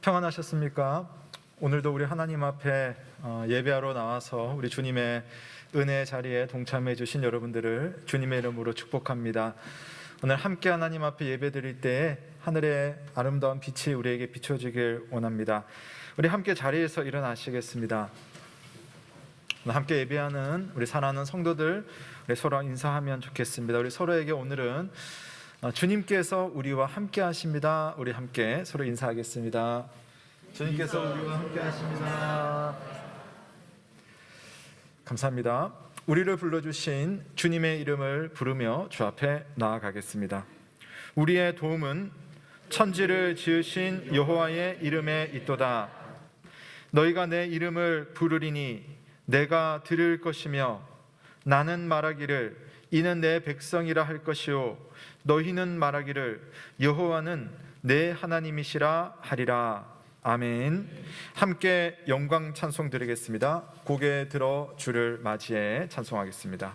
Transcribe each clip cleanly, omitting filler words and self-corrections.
평안하셨습니까? 오늘도 우리 하나님 앞에 예배하러 나와서 우리 주님의 은혜 자리에 동참해 주신 여러분들을 주님의 이름으로 축복합니다. 오늘 함께 하나님 앞에 예배드릴 때에 하늘의 아름다운 빛이 우리에게 비춰지길 원합니다. 우리 함께 자리에서 일어나시겠습니다. 함께 예배하는 우리 사랑하는 성도들, 우리 서로 인사하면 좋겠습니다. 우리 서로에게 오늘은 주님께서 우리와 함께 하십니다. 우리 함께 서로 인사하겠습니다. 주님께서 우리와 함께 하십니다. 감사합니다. 우리를 불러주신 주님의 이름을 부르며 주 앞에 나아가겠습니다. 우리의 도움은 천지를 지으신 여호와의 이름에 있도다. 너희가 내 이름을 부르리니 내가 들을 것이며 나는 말하기를 이는 내 백성이라 할 것이요 너희는 말하기를 여호와는 내 하나님이시라 하리라. 아멘. 함께 영광 찬송 드리겠습니다. 고개 들어 주를 맞이해 찬송하겠습니다.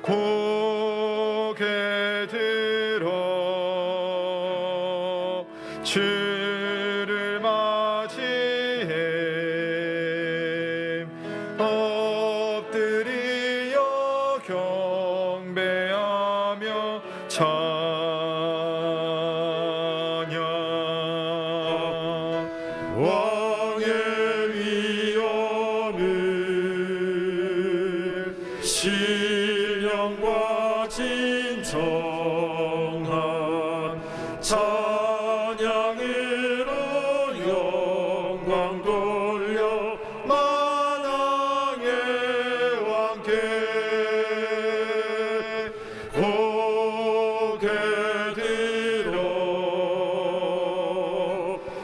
고개 들어 주를 맞이해 엎드리어 경배하며 찬양. 왕의 위엄을 신령과 진정한 찬양으로 영광 돌려 만왕의 왕께 고개 들어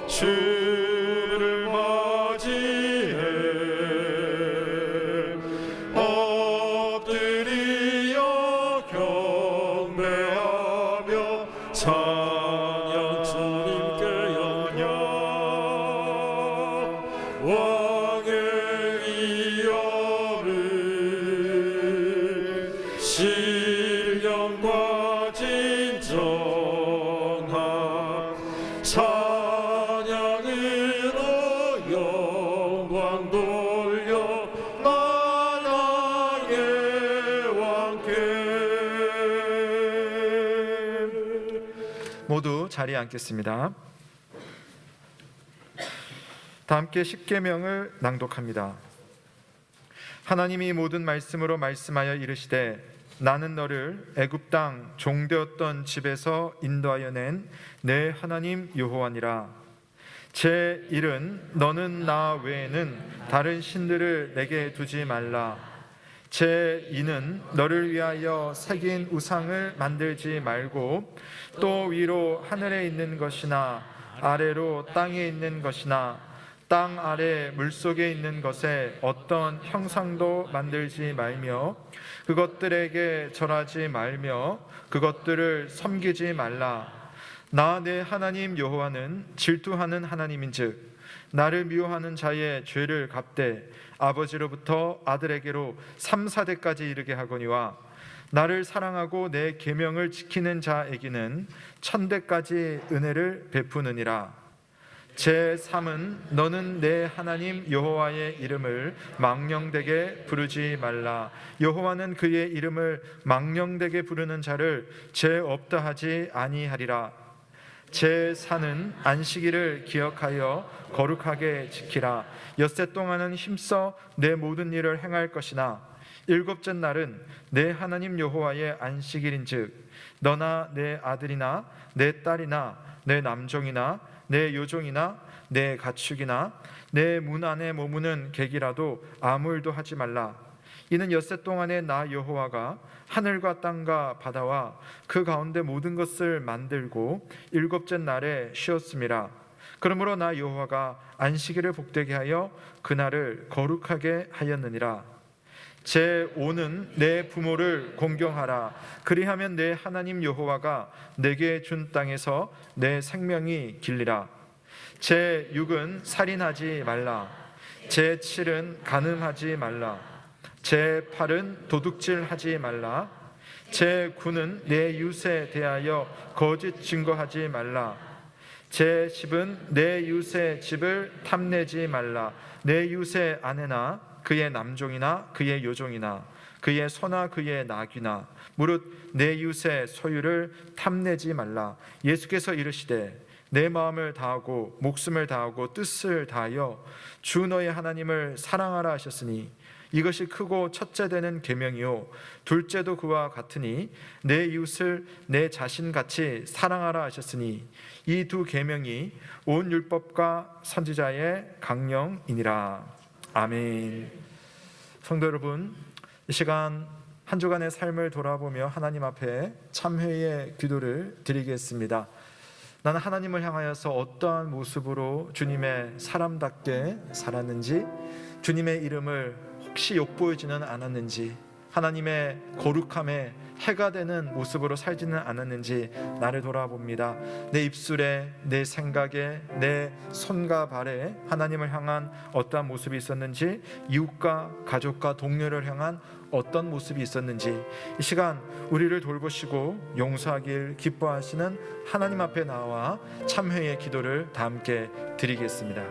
주를 맞이해 엎드리어 경배하며 찬양. 주님께 영광. 왕의 위엄을 신령과 진정한 찬양으로 영광 돌려 만왕의 왕께. 모두 자리에 앉겠습니다. 다 함께 십계명을 낭독합니다. 하나님이 모든 말씀으로 말씀하여 이르시되 나는 너를 애굽 땅 종되었던 집에서 인도하여 낸 내 하나님 여호와니라. 제 일은 너는 나 외에는 다른 신들을 내게 두지 말라. 제 이는 너를 위하여 새긴 우상을 만들지 말고 또 위로 하늘에 있는 것이나 아래로 땅에 있는 것이나 땅 아래 물속에 있는 것에 어떤 형상도 만들지 말며 그것들에게 절하지 말며 그것들을 섬기지 말라. 나 내 하나님 여호와는 질투하는 하나님인즉 나를 미워하는 자의 죄를 갚되 아버지로부터 아들에게로 3, 4대까지 이르게 하거니와 나를 사랑하고 내 계명을 지키는 자에게는 1000대까지 은혜를 베푸느니라. 제3은 너는 내 하나님 여호와의 이름을 망령되게 부르지 말라. 여호와는 그의 이름을 망령되게 부르는 자를 죄 없다 하지 아니하리라. 제4는 안식일을 기억하여 거룩하게 지키라. 엿새 동안은 힘써 내 모든 일을 행할 것이나 일곱째 날은 내 하나님 여호와의 안식일인즉 너나 내 아들이나 내 딸이나 내 남종이나 내 요종이나 내 가축이나 내 문 안에 머무는 객이라도 아무 일도 하지 말라. 이는 엿새 동안에 나 여호와가 하늘과 땅과 바다와 그 가운데 모든 것을 만들고 일곱째 날에 쉬었음이라. 그러므로 나 여호와가 안식일을 복되게 하여 그날을 거룩하게 하였느니라. 제5는 내 부모를 공경하라. 그리하면 내 하나님 여호와가 내게 준 땅에서 내 생명이 길리라. 제6은 살인하지 말라. 제7은 간음하지 말라. 제8은 도둑질하지 말라. 제9는 내 이웃에 대하여 거짓 증거하지 말라. 제10은 내 이웃의 집을 탐내지 말라. 내 이웃의 아내나 그의 남종이나 그의 여종이나 그의 소나 그의 나귀나 무릇 내 이웃의 소유를 탐내지 말라. 예수께서 이르시되 내 마음을 다하고 목숨을 다하고 뜻을 다하여 주 너의 하나님을 사랑하라 하셨으니 이것이 크고 첫째 되는 계명이요 둘째도 그와 같으니 내 이웃을 내 자신같이 사랑하라 하셨으니 이 두 계명이 온 율법과 선지자의 강령이니라. 아멘. 성도 여러분, 이 시간 한 주간의 삶을 돌아보며 하나님 앞에 참회의 기도를 드리겠습니다. 나는 하나님을 향하여서 어떠한 모습으로 주님의 사람답게 살았는지, 주님의 이름을 혹시 욕보이지는 않았는지, 하나님의 거룩함에 해가 되는 모습으로 살지는 않았는지 나를 돌아봅니다. 내 입술에, 내 생각에, 내 손과 발에 하나님을 향한 어떠한 모습이 있었는지, 이웃과 가족과 동료를 향한 어떤 모습이 있었는지 이 시간 우리를 돌보시고 용서하길 기뻐하시는 하나님 앞에 나와 참회의 기도를 다 함께 드리겠습니다.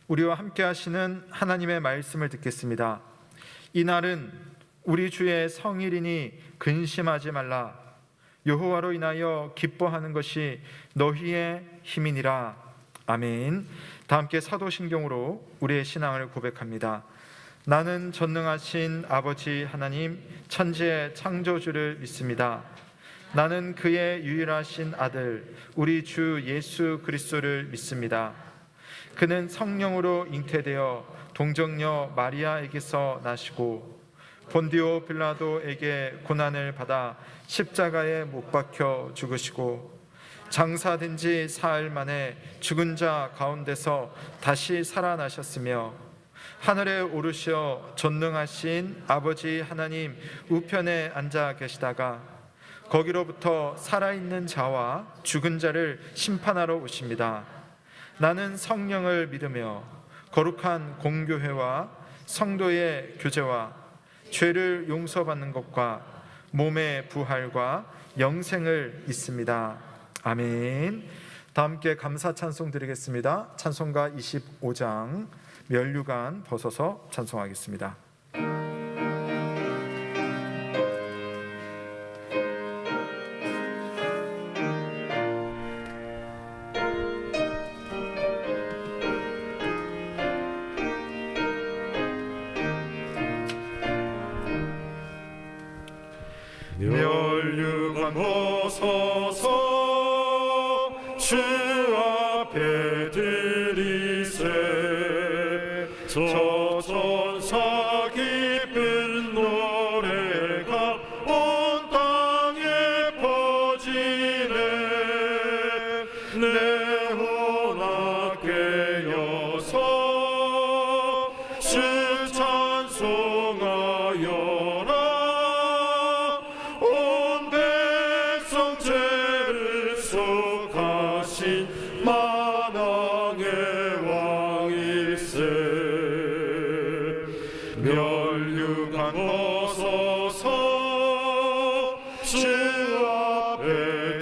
우리와 함께 하시는 하나님의 말씀을 듣겠습니다. 이날은 우리 주의 성일이니 근심하지 말라. 여호와로 인하여 기뻐하는 것이 너희의 힘이니라. 아멘. 다 함께 사도신경으로 우리의 신앙을 고백합니다. 나는 전능하신 아버지 하나님 천지의 창조주를 믿습니다. 나는 그의 유일하신 아들 우리 주 예수 그리스도를 믿습니다. 그는 성령으로 잉태되어 동정녀 마리아에게서 나시고 본디오 빌라도에게 고난을 받아 십자가에 못 박혀 죽으시고 장사된 지 사흘 만에 죽은 자 가운데서 다시 살아나셨으며 하늘에 오르시어 전능하신 아버지 하나님 우편에 앉아 계시다가 거기로부터 살아있는 자와 죽은 자를 심판하러 오십니다. 나는 성령을 믿으며 거룩한 공교회와 성도의 교제와 죄를 용서받는 것과 몸의 부활과 영생을 믿습니다. 아멘. 다 함께 감사 찬송 드리겠습니다. 찬송가 25장 면류관 벗어서 찬송하겠습니다. 면류관 벗어서 주 앞에 드리세. 저 천사 기쁜 노래가 온 땅에 퍼지네. 내 혼악 깨어서 주 찬송하여라. 온 백성 죄를 속하신 만왕의 왕일세. 면류관 벗어서 주 앞에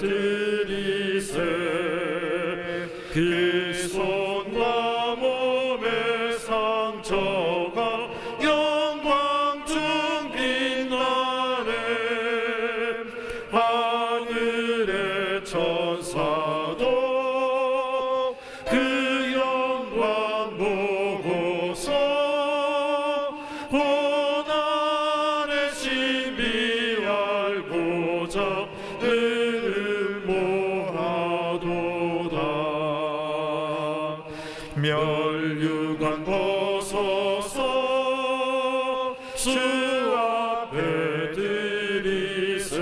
늘 모아도다. 멸류관 벗어서 주 앞에 드리세.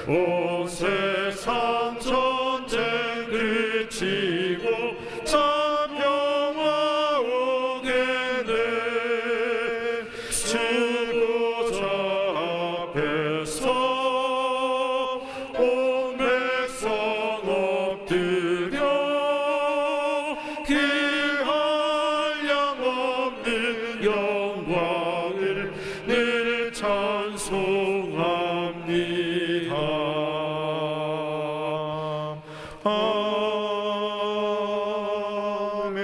온 세상 전쟁 그치고 참 평화 오게네. 주고자 앞에서 온 백성 엎드려 그 한량 없는 영광을 늘 찬송합니다. 아멘.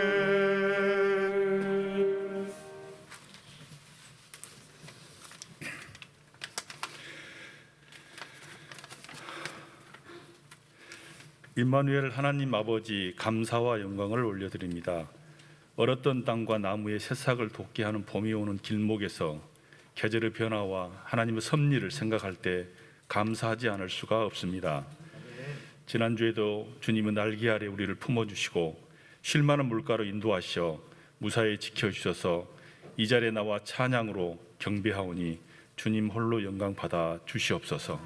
임마누엘 하나님 아버지, 감사와 영광을 올려드립니다. 얼었던 땅과 나무의 새싹을 돋게 하는 봄이 오는 길목에서 계절의 변화와 하나님의 섭리를 생각할 때 감사하지 않을 수가 없습니다. 지난주에도 주님은 날개 아래 우리를 품어주시고 쉴 만한 물가로 인도하셔 무사히 지켜주셔서 이 자리에 나와 찬양으로 경배하오니 주님 홀로 영광 받아 주시옵소서.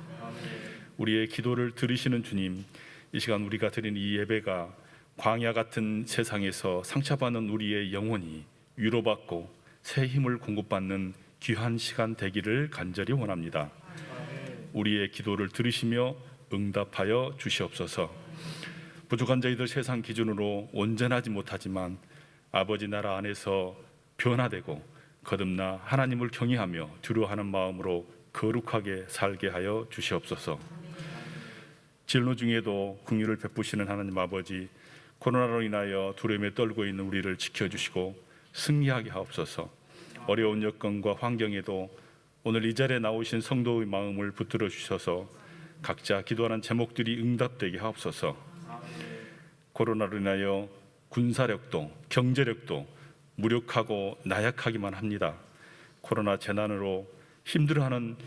우리의 기도를 들으시는 주님, 이 시간 우리가 드린 이 예배가 광야 같은 세상에서 상처받는 우리의 영혼이 위로받고 새 힘을 공급받는 귀한 시간 되기를 간절히 원합니다. 우리의 기도를 들으시며 응답하여 주시옵소서. 부족한 저희들 세상 기준으로 온전하지 못하지만 아버지 나라 안에서 변화되고 거듭나 하나님을 경외하며 두려워하는 마음으로 거룩하게 살게 하여 주시옵소서. 진로 중에도 긍휼을 베푸시는 하나님 아버지, 코로나로 인하여 두려움에 떨고 있는 우리를 지켜주시고 승리하게 하옵소서. 어려운 여건과 환경에도 오늘 이 자리에 나오신 성도의 마음을 붙들어 주셔서 각자 기도하는 제목들이 응답되게 하옵소서. 코로나로 인하여 군사력도 경제력도 무력하고 나약하기만 합니다. 코로나 재난으로 힘들어하는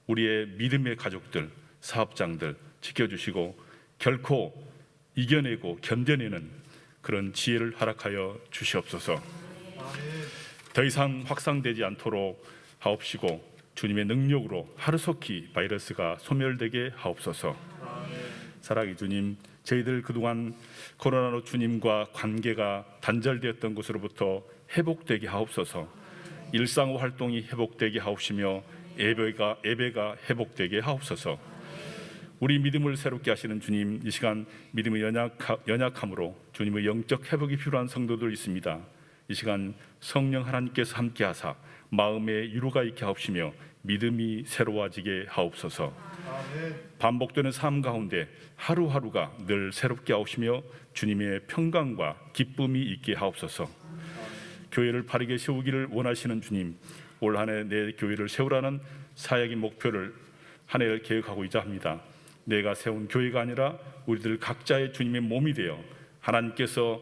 우리의 믿음의 가족들, 사업장들 지켜주시고 결코 이겨내고 견뎌내는 그런 지혜를 허락하여 주시옵소서. 더 이상 확산되지 않도록 하옵시고 주님의 능력으로 하루속히 바이러스가 소멸되게 하옵소서. 사랑의 주님, 저희들 그동안 코로나로 주님과 관계가 단절되었던 것으로부터 회복되게 하옵소서. 일상 활동이 회복되게 하옵시며 예배가 회복되게 하옵소서. 우리 믿음을 새롭게 하시는 주님, 이 시간 믿음의 연약함으로 주님의 영적 회복이 필요한 성도들 있습니다. 이 시간 성령 하나님께서 함께하사 마음에 위로가 있게 하옵시며 믿음이 새로워지게 하옵소서. 반복되는 삶 가운데 하루하루가 늘 새롭게 하옵시며 주님의 평강과 기쁨이 있게 하옵소서. 교회를 바르게 세우기를 원하시는 주님, 올 한 해 내 교회를 세우라는 사역의 목표를 한 해를 계획하고 있자 합니다. 내가 세운 교회가 아니라 우리들 각자의 주님의 몸이 되어 하나님께서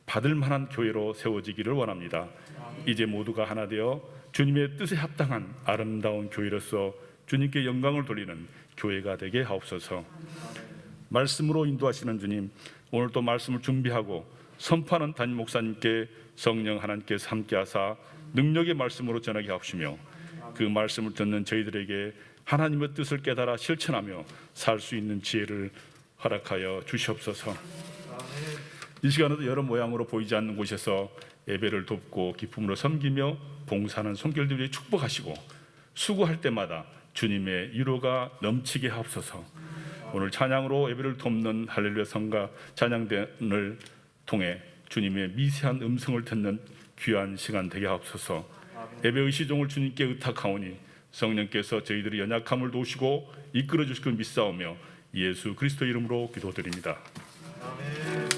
받을 만한 교회로 세워지기를 원합니다. 이제 모두가 하나 되어 주님의 뜻에 합당한 아름다운 교회로서 주님께 영광을 돌리는 교회가 되게 하옵소서. 말씀으로 인도하시는 주님, 오늘 또 말씀을 준비하고 선포하는 담임 목사님께 성령 하나님께서 함께하사 능력의 말씀으로 전하게 하옵시며 그 말씀을 듣는 저희들에게 하나님의 뜻을 깨달아 실천하며 살 수 있는 지혜를 허락하여 주시옵소서. 이 시간에도 여러 모양으로 보이지 않는 곳에서 예배를 돕고 기쁨으로 섬기며 봉사하는 손길들이 축복하시고 수고할 때마다 주님의 위로가 넘치게 하옵소서. 오늘 찬양으로 예배를 돕는 할렐루야 성가 찬양단을 통해 주님의 미세한 음성을 듣는 귀한 시간 되게 하옵소서. 예배의 시종을 주님께 의탁하오니 성령께서 저희들의 연약함을 도우시고 이끌어 주실 걸 믿사오며 예수 그리스도 이름으로 기도드립니다. 아멘.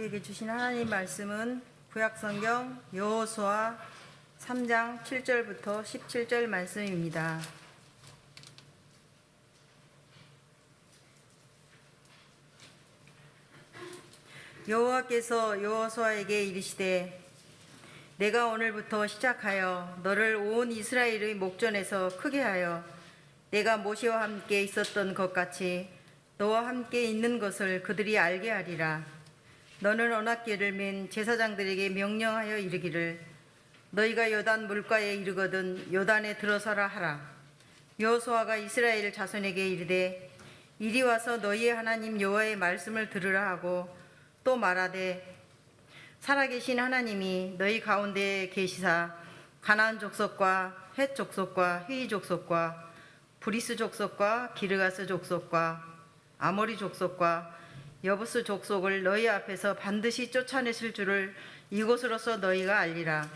우리에게 주신 하나님 말씀은 구약성경 여호수아 3장 7절부터 17절 말씀입니다. 여호와께서 여호수아에게 이르시되 내가 오늘부터 시작하여 너를 온 이스라엘의 목전에서 크게 하여 내가 모세와 함께 있었던 것 같이 너와 함께 있는 것을 그들이 알게 하리라. 너는 언약궤를 맨 제사장들에게 명령하여 이르기를 너희가 요단 물가에 이르거든 요단에 들어서라 하라. 여호수아가 이스라엘 자손에게 이르되 이리 와서 너희의 하나님 여호와의 말씀을 들으라 하고 또 말하되 살아계신 하나님이 너희 가운데 계시사 가나안 족속과 헷 족속과 히위 족속과 브리스 족속과 기르가스 족속과 아모리 족속과 여부스 족속을 너희 앞에서 반드시 쫓아내실 줄을 이곳으로서 너희가 알리라.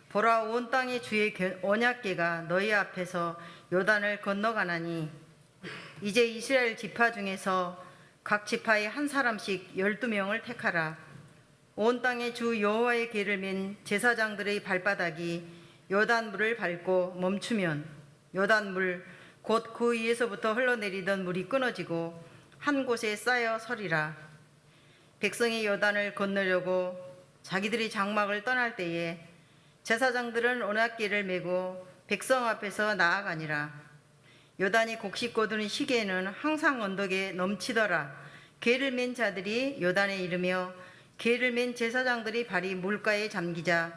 보라, 온 땅의 주의 언약궤가 너희 앞에서 요단을 건너가나니 이제 이스라엘 지파 중에서 각 지파에 한 사람씩 12명을 택하라. 온 땅의 주 여호와의 궤를 맨 제사장들의 발바닥이 요단물을 밟고 멈추면 요단물 곧 그 위에서부터 흘러내리던 물이 끊어지고 한 곳에 쌓여 서리라. 백성이 요단을 건너려고 자기들이 장막을 떠날 때에 제사장들은 언약궤를 메고 백성 앞에서 나아가니라. 요단이 곡식거두는 시기에는 항상 언덕에 넘치더라. 궤를 맨 자들이 요단에 이르며 궤를 맨 제사장들이 발이 물가에 잠기자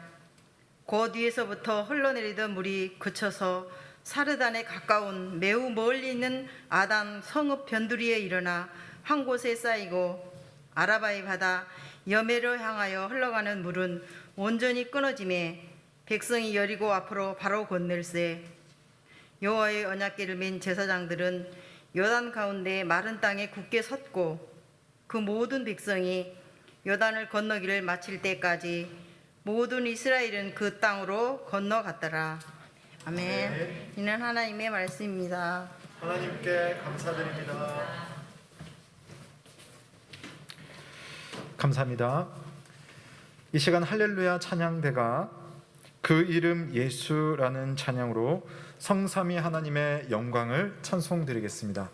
곧 위에서부터 흘러내리던 물이 그쳐서 사르단에 가까운 매우 멀리 있는 아단 성읍 변두리에 일어나 한 곳에 쌓이고 아라바의 바다 여메로 향하여 흘러가는 물은 온전히 끊어짐에 백성이 여리고 앞으로 바로 건널세. 여호와의 언약궤를 맨 제사장들은 요단 가운데 마른 땅에 굳게 섰고 그 모든 백성이 요단을 건너기를 마칠 때까지 모든 이스라엘은 그 땅으로 건너갔더라. 아멘. 이는 하나님의 말씀입니다. 하나님께 감사드립니다. 감사합니다. 이 시간 할렐루야 찬양대가 그 이름 예수라는 찬양으로 성삼위 하나님의 영광을 찬송드리겠습니다.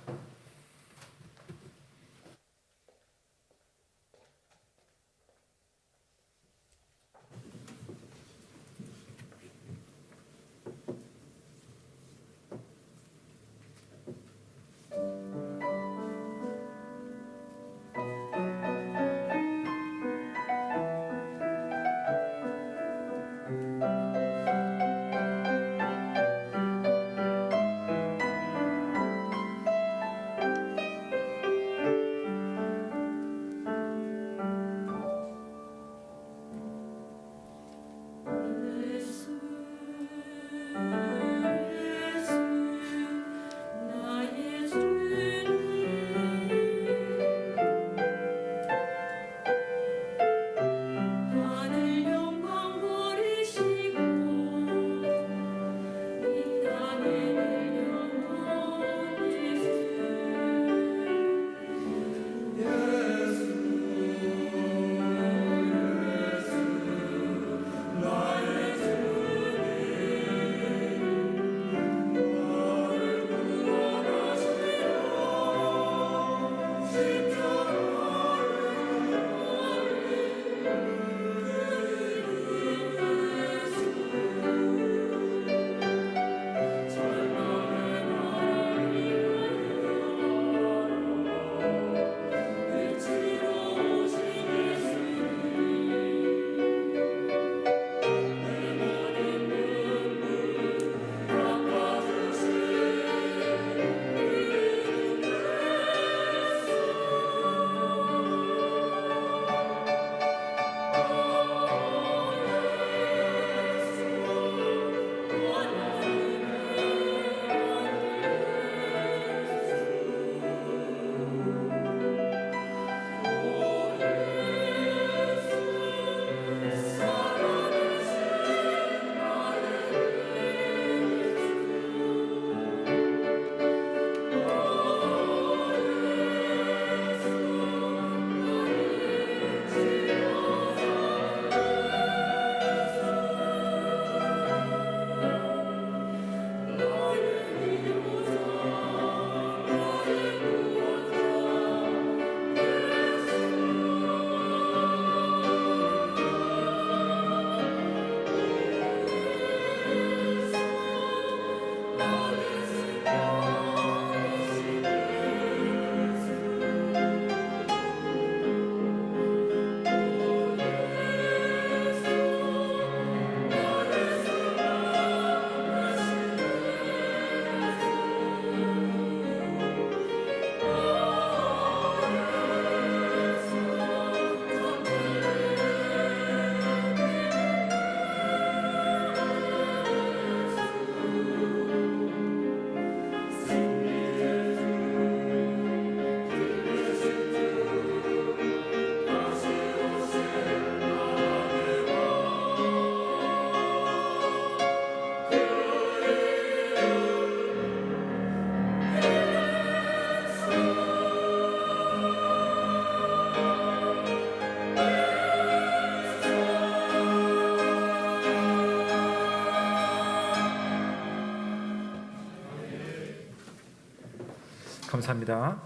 감사합니다.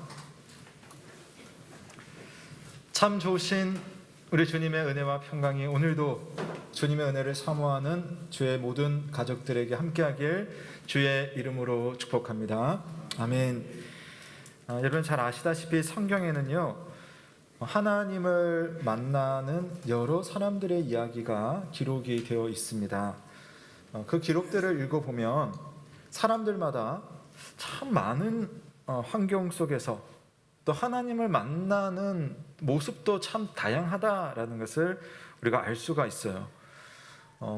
참 좋으신 우리 주님의 은혜와 평강이 오늘도 주님의 은혜를 사모하는 주의 모든 가족들에게 함께하길 주의 이름으로 축복합니다. 아멘. 여러분 잘 아시다시피 성경에는요, 하나님을 만나는 여러 사람들의 이야기가 기록이 되어 있습니다. 그 기록들을 읽어보면 사람들마다 참 많은 환경 속에서 또 하나님을 만나는 모습도 참 다양하다라는 것을 우리가 알 수가 있어요.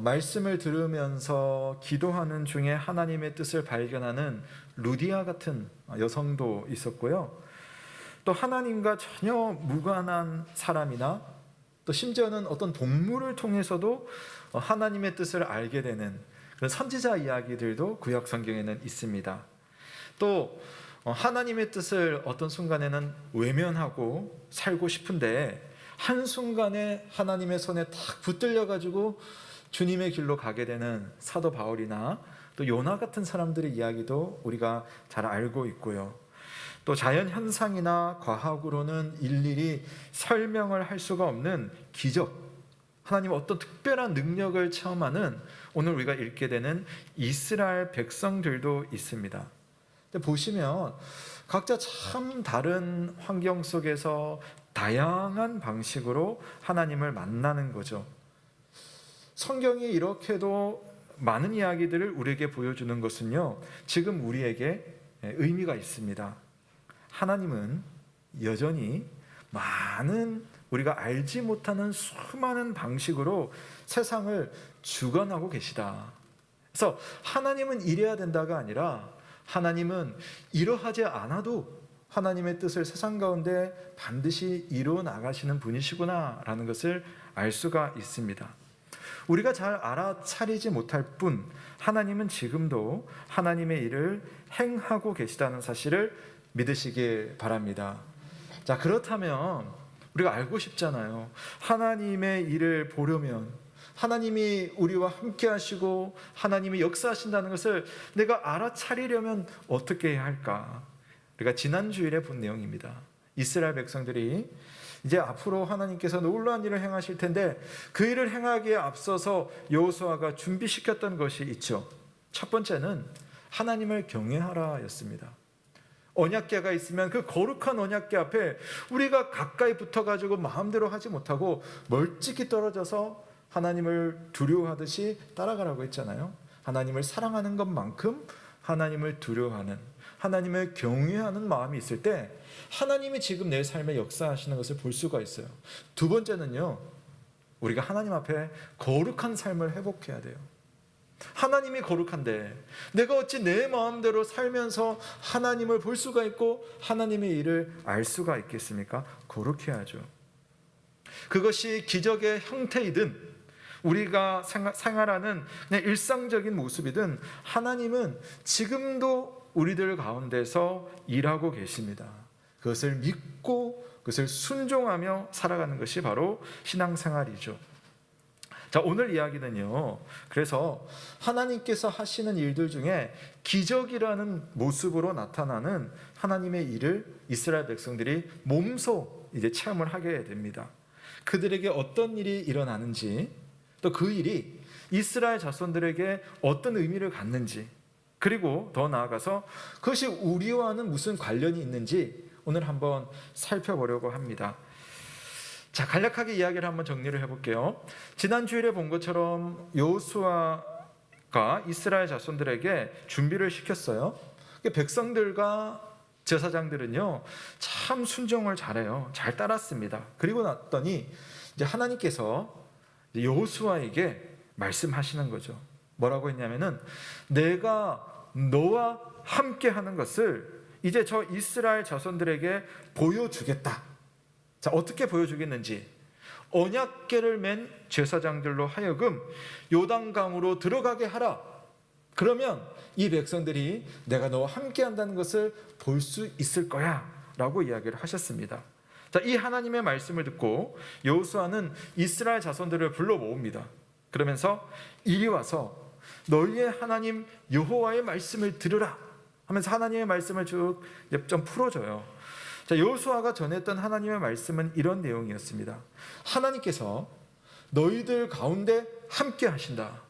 말씀을 들으면서 기도하는 중에 하나님의 뜻을 발견하는 루디아 같은 여성도 있었고요. 또 하나님과 전혀 무관한 사람이나 또 심지어는 어떤 동물을 통해서도 하나님의 뜻을 알게 되는 그런 선지자 이야기들도 구약 성경에는 있습니다. 또 하나님의 뜻을 어떤 순간에는 외면하고 살고 싶은데 한순간에 하나님의 손에 탁 붙들려 가지고 주님의 길로 가게 되는 사도 바울이나 또 요나 같은 사람들의 이야기도 우리가 잘 알고 있고요. 또 자연 현상이나 과학으로는 일일이 설명을 할 수가 없는 기적, 하나님의 어떤 특별한 능력을 체험하는 오늘 우리가 읽게 되는 이스라엘 백성들도 있습니다. 근데 보시면 각자 참 다른 환경 속에서 다양한 방식으로 하나님을 만나는 거죠. 성경이 이렇게도 많은 이야기들을 우리에게 보여주는 것은요, 지금 우리에게 의미가 있습니다. 하나님은 여전히 많은 우리가 알지 못하는 수많은 방식으로 세상을 주관하고 계시다. 그래서 하나님은 이래야 된다가 아니라 하나님은 이러하지 않아도 하나님의 뜻을 세상 가운데 반드시 이루어 나가시는 분이시구나라는 것을 알 수가 있습니다. 우리가 잘 알아차리지 못할 뿐 하나님은 지금도 하나님의 일을 행하고 계시다는 사실을 믿으시길 바랍니다. 자, 그렇다면 우리가 알고 싶잖아요. 하나님의 일을 보려면 하나님이 우리와 함께 하시고 하나님이 역사하신다는 것을 내가 알아차리려면 어떻게 해야 할까? 우리가 지난 주일에 본 내용입니다. 이스라엘 백성들이 이제 앞으로 하나님께서 놀라운 일을 행하실 텐데 그 일을 행하기에 앞서서 여호수아가 준비시켰던 것이 있죠. 첫 번째는 하나님을 경외하라였습니다. 언약궤가 있으면 그 거룩한 언약궤 앞에 우리가 가까이 붙어가지고 마음대로 하지 못하고 멀찍이 떨어져서 하나님을 두려워하듯이 따라가라고 했잖아요. 하나님을 사랑하는 것만큼 하나님을 두려워하는, 하나님을 경외하는 마음이 있을 때 하나님이 지금 내 삶에 역사하시는 것을 볼 수가 있어요. 두 번째는요, 우리가 하나님 앞에 거룩한 삶을 회복해야 돼요. 하나님이 거룩한데 내가 어찌 내 마음대로 살면서 하나님을 볼 수가 있고 하나님의 일을 알 수가 있겠습니까? 거룩해야죠. 그것이 기적의 형태이든 우리가 생활하는 그냥 일상적인 모습이든 하나님은 지금도 우리들 가운데서 일하고 계십니다. 그것을 믿고 그것을 순종하며 살아가는 것이 바로 신앙생활이죠. 자, 오늘 이야기는요, 그래서 하나님께서 하시는 일들 중에 기적이라는 모습으로 나타나는 하나님의 일을 이스라엘 백성들이 몸소 이제 체험을 하게 됩니다. 그들에게 어떤 일이 일어나는지, 또 그 일이 이스라엘 자손들에게 어떤 의미를 갖는지, 그리고 더 나아가서 그것이 우리와는 무슨 관련이 있는지 오늘 한번 살펴보려고 합니다. 자, 간략하게 이야기를 한번 정리를 해볼게요. 지난 주일에 본 것처럼 여호수아가 이스라엘 자손들에게 준비를 시켰어요. 백성들과 제사장들은요, 참 순종을 잘해요. 잘 따랐습니다. 그리고 났더니 이제 하나님께서 여호수아에게 말씀하시는 거죠. 뭐라고 했냐면은 내가 너와 함께 하는 것을 이제 저 이스라엘 자손들에게 보여주겠다. 자, 어떻게 보여주겠는지, 언약궤를 맨 제사장들로 하여금 요단강으로 들어가게 하라. 그러면 이 백성들이 내가 너와 함께 한다는 것을 볼 수 있을 거야 라고 이야기를 하셨습니다. 자, 이 하나님의 말씀을 듣고 여호수아는 이스라엘 자손들을 불러 모읍니다. 그러면서 이리 와서 너희의 하나님 여호와의 말씀을 들으라. 하면서 하나님의 말씀을 쭉 좀 풀어줘요. 자, 여호수아가 전했던 하나님의 말씀은 이런 내용이었습니다. 하나님께서 너희들 가운데 함께 하신다.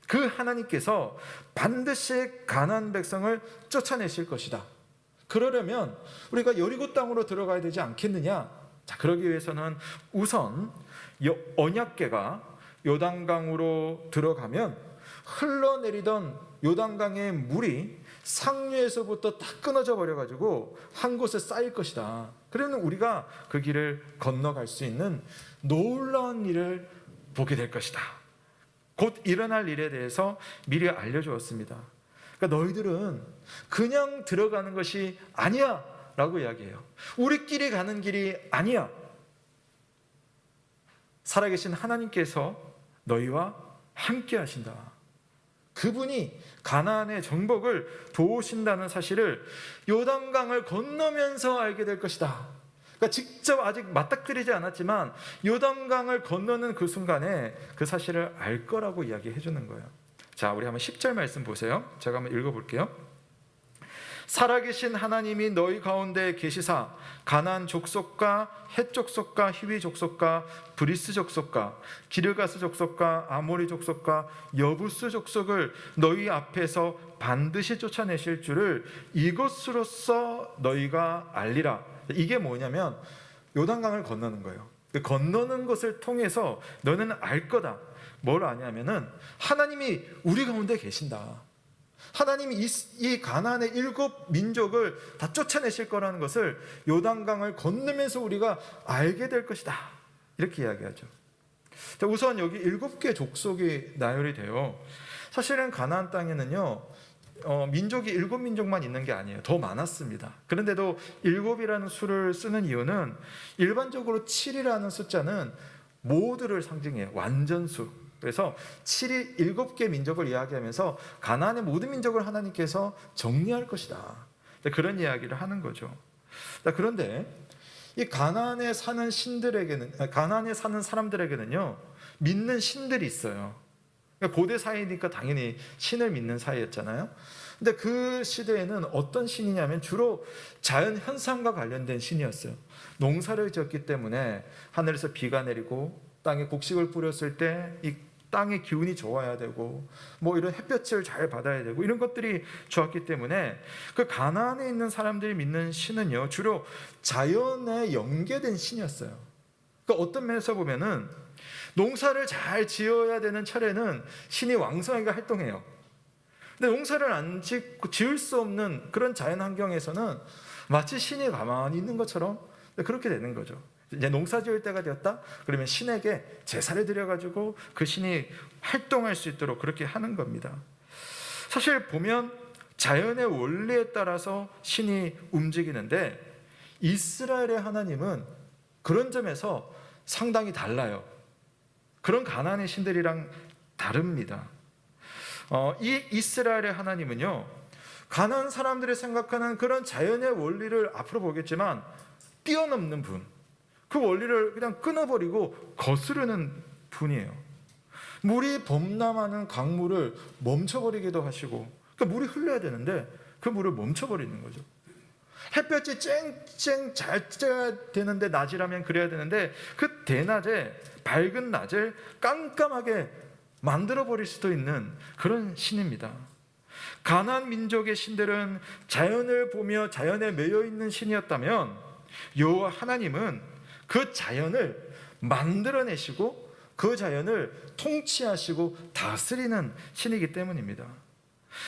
그 하나님께서 반드시 가나안 백성을 쫓아내실 것이다. 그러려면 우리가 여리고 땅으로 들어가야 되지 않겠느냐? 자, 그러기 위해서는 우선 언약궤가 요단강으로 들어가면 흘러내리던 요단강의 물이 상류에서부터 다 끊어져 버려가지고 한 곳에 쌓일 것이다. 그러면 우리가 그 길을 건너갈 수 있는 놀라운 일을 보게 될 것이다. 곧 일어날 일에 대해서 미리 알려주었습니다. 그러니까 너희들은 그냥 들어가는 것이 아니야 라고 이야기해요. 우리끼리 가는 길이 아니야. 살아계신 하나님께서 너희와 함께 하신다. 그분이 가나안의 정복을 도우신다는 사실을 요단강을 건너면서 알게 될 것이다. 그러니까 직접 아직 맞닥뜨리지 않았지만 요단강을 건너는 그 순간에 그 사실을 알 거라고 이야기해 주는 거예요. 자, 우리 한번 10절 말씀 보세요. 제가 한번 읽어볼게요. 살아계신 하나님이 너희 가운데 계시사 가나안 족속과 헷 족속과 히위 족속과 브리스 족속과 기르가스 족속과 아모리 족속과 여부스 족속을 너희 앞에서 반드시 쫓아내실 줄을 이것으로써 너희가 알리라. 이게 뭐냐면 요단강을 건너는 거예요. 건너는 것을 통해서 너는 알 거다. 뭘 아냐면은 하나님이 우리 가운데 계신다. 하나님이 이 가나안의 7 민족을 다 쫓아내실 거라는 것을 요단강을 건너면서 우리가 알게 될 것이다. 이렇게 이야기하죠. 자, 우선 여기 7개 족속이 나열이 돼요. 사실은 가나안 땅에는요, 민족이 7민족만 있는 게 아니에요. 더 많았습니다. 그런데도 7이라는 수를 쓰는 이유는 일반적으로 7이라는 숫자는 모두를 상징해요. 완전수. 그래서 7이 7개 민족을 이야기하면서 가나안의 모든 민족을 하나님께서 정리할 것이다. 그런 이야기를 하는 거죠. 그런데 이 가나안에 사는 사람들에게는요, 믿는 신들이 있어요. 고대 사회니까 당연히 신을 믿는 사회였잖아요. 근데 그 시대에는 어떤 신이냐면 주로 자연 현상과 관련된 신이었어요. 농사를 지었기 때문에 하늘에서 비가 내리고 땅에 곡식을 뿌렸을 때 이 땅의 기운이 좋아야 되고 뭐 이런 햇볕을 잘 받아야 되고 이런 것들이 좋았기 때문에 그 가나안에 있는 사람들이 믿는 신은요, 주로 자연에 연계된 신이었어요. 그러니까 어떤 면에서 보면은 농사를 잘 지어야 되는 철에는 신이 왕성하게 활동해요. 근데 농사를 안 지을 수 없는 그런 자연 환경에서는 마치 신이 가만히 있는 것처럼 그렇게 되는 거죠. 이제 농사 지을 때가 되었다? 그러면 신에게 제사를 드려가지고 그 신이 활동할 수 있도록 그렇게 하는 겁니다. 사실 보면 자연의 원리에 따라서 신이 움직이는데 이스라엘의 하나님은 그런 점에서 상당히 달라요. 그런 가나안의 신들이랑 다릅니다. 이 이스라엘의 하나님은요, 가나안 사람들이 생각하는 그런 자연의 원리를 앞으로 보겠지만 뛰어넘는 분, 그 원리를 그냥 끊어버리고 거스르는 분이에요. 물이 범람하는 강물을 멈춰버리기도 하시고, 그러니까 물이 흘러야 되는데 그 물을 멈춰버리는 거죠. 햇볕이 쨍쨍 잘 쬐야 되는데, 낮이라면 그래야 되는데 그 대낮에, 밝은 낮을 깜깜하게 만들어버릴 수도 있는 그런 신입니다. 가나안 민족의 신들은 자연을 보며 자연에 매여있는 신이었다면 여호와 하나님은 그 자연을 만들어내시고 그 자연을 통치하시고 다스리는 신이기 때문입니다.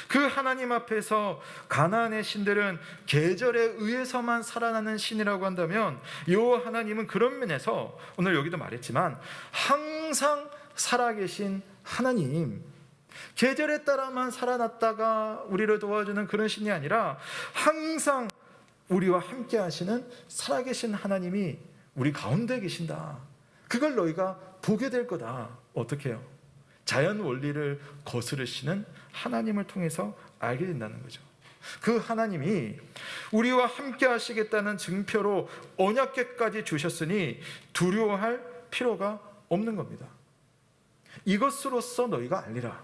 그 하나님 앞에서 가나안의 신들은 계절에 의해서만 살아나는 신이라고 한다면 여호와 하나님은 그런 면에서 오늘 여기도 말했지만 항상 살아계신 하나님, 계절에 따라만 살아났다가 우리를 도와주는 그런 신이 아니라 항상 우리와 함께 하시는 살아계신 하나님이 우리 가운데 계신다. 그걸 너희가 보게 될 거다. 어떻게 해요? 자연 원리를 거스르시는 하나님을 통해서 알게 된다는 거죠. 그 하나님이 우리와 함께 하시겠다는 증표로 언약궤까지 주셨으니 두려워할 필요가 없는 겁니다. 이것으로써 너희가 알리라.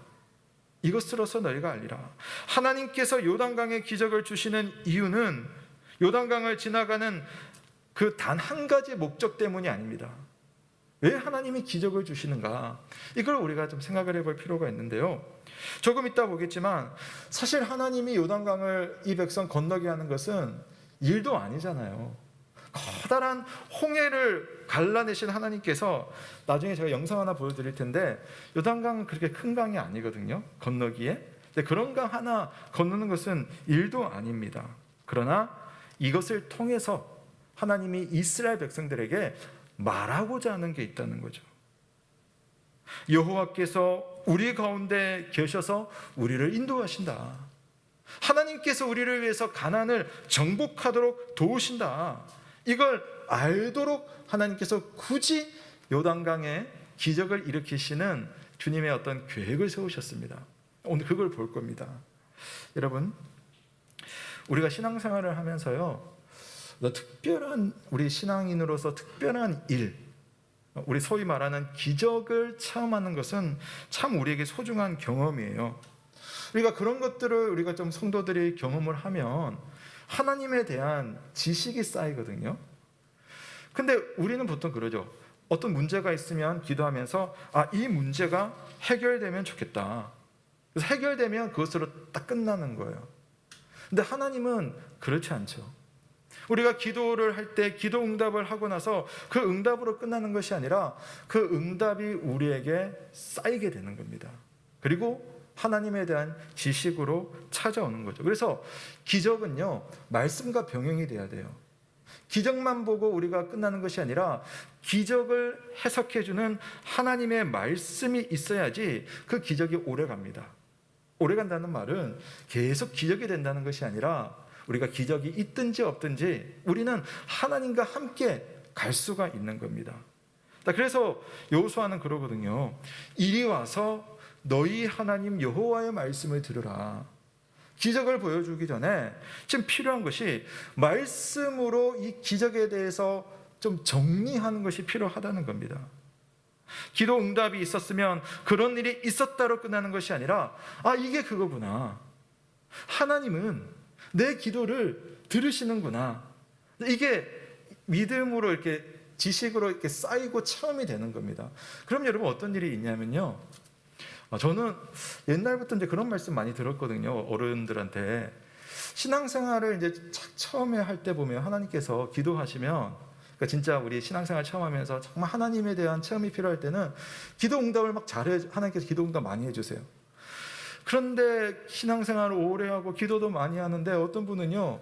이것으로서 너희가 알리라. 하나님께서 요단강에 기적을 주시는 이유는 요단강을 지나가는 그 단 한 가지 목적 때문이 아닙니다. 왜 하나님이 기적을 주시는가? 이걸 우리가 좀 생각을 해볼 필요가 있는데요. 조금 이따 보겠지만 사실 하나님이 요단강을 이 백성 건너게 하는 것은 일도 아니잖아요. 커다란 홍해를 갈라내신 하나님께서, 나중에 제가 영상 하나 보여드릴 텐데 요단강은 그렇게 큰 강이 아니거든요, 건너기에. 근데 그런 강 하나 건너는 것은 일도 아닙니다. 그러나 이것을 통해서 하나님이 이스라엘 백성들에게 말하고자 하는 게 있다는 거죠. 여호와께서 우리 가운데 계셔서 우리를 인도하신다. 하나님께서 우리를 위해서 가나안을 정복하도록 도우신다. 이걸 알도록 하나님께서 굳이 요단강에 기적을 일으키시는 주님의 어떤 계획을 세우셨습니다. 오늘 그걸 볼 겁니다. 여러분, 우리가 신앙생활을 하면서요, 특별한, 우리 신앙인으로서 특별한 일, 우리 소위 말하는 기적을 체험하는 것은 참 우리에게 소중한 경험이에요. 우리가 그런 것들을 우리가 좀 성도들이 경험을 하면 하나님에 대한 지식이 쌓이거든요. 근데 우리는 보통 그러죠. 어떤 문제가 있으면 기도하면서 이 문제가 해결되면 좋겠다. 그래서 해결되면 그것으로 딱 끝나는 거예요. 근데 하나님은 그렇지 않죠. 우리가 기도를 할 때 기도 응답을 하고 나서 그 응답으로 끝나는 것이 아니라 그 응답이 우리에게 쌓이게 되는 겁니다. 그리고 하나님에 대한 지식으로 찾아오는 거죠. 그래서 기적은요, 말씀과 병행이 돼야 돼요. 기적만 보고 우리가 끝나는 것이 아니라 기적을 해석해주는 하나님의 말씀이 있어야지 그 기적이 오래 갑니다. 오래 간다는 말은 계속 기적이 된다는 것이 아니라 우리가 기적이 있든지 없든지 우리는 하나님과 함께 갈 수가 있는 겁니다. 그래서 여호수아는 그러거든요. 이리 와서 너희 하나님 여호와의 말씀을 들으라. 기적을 보여주기 전에 지금 필요한 것이 말씀으로 이 기적에 대해서 좀 정리하는 것이 필요하다는 겁니다. 기도 응답이 있었으면 그런 일이 있었다로 끝나는 것이 아니라 이게 그거구나. 하나님은 내 기도를 들으시는구나. 이게 믿음으로 이렇게 지식으로 이렇게 쌓이고 체험이 되는 겁니다. 그럼 여러분 어떤 일이 있냐면요. 저는 옛날부터 이제 그런 말씀 많이 들었거든요. 어른들한테 신앙생활을 이제 처음에 할 때 보면 하나님께서 기도하시면, 그러니까 진짜 우리 신앙생활 처음 하면서 정말 하나님에 대한 체험이 필요할 때는 기도 응답을 막 잘해, 하나님께서 기도 응답 많이 해주세요. 그런데 신앙생활을 오래 하고 기도도 많이 하는데 어떤 분은요,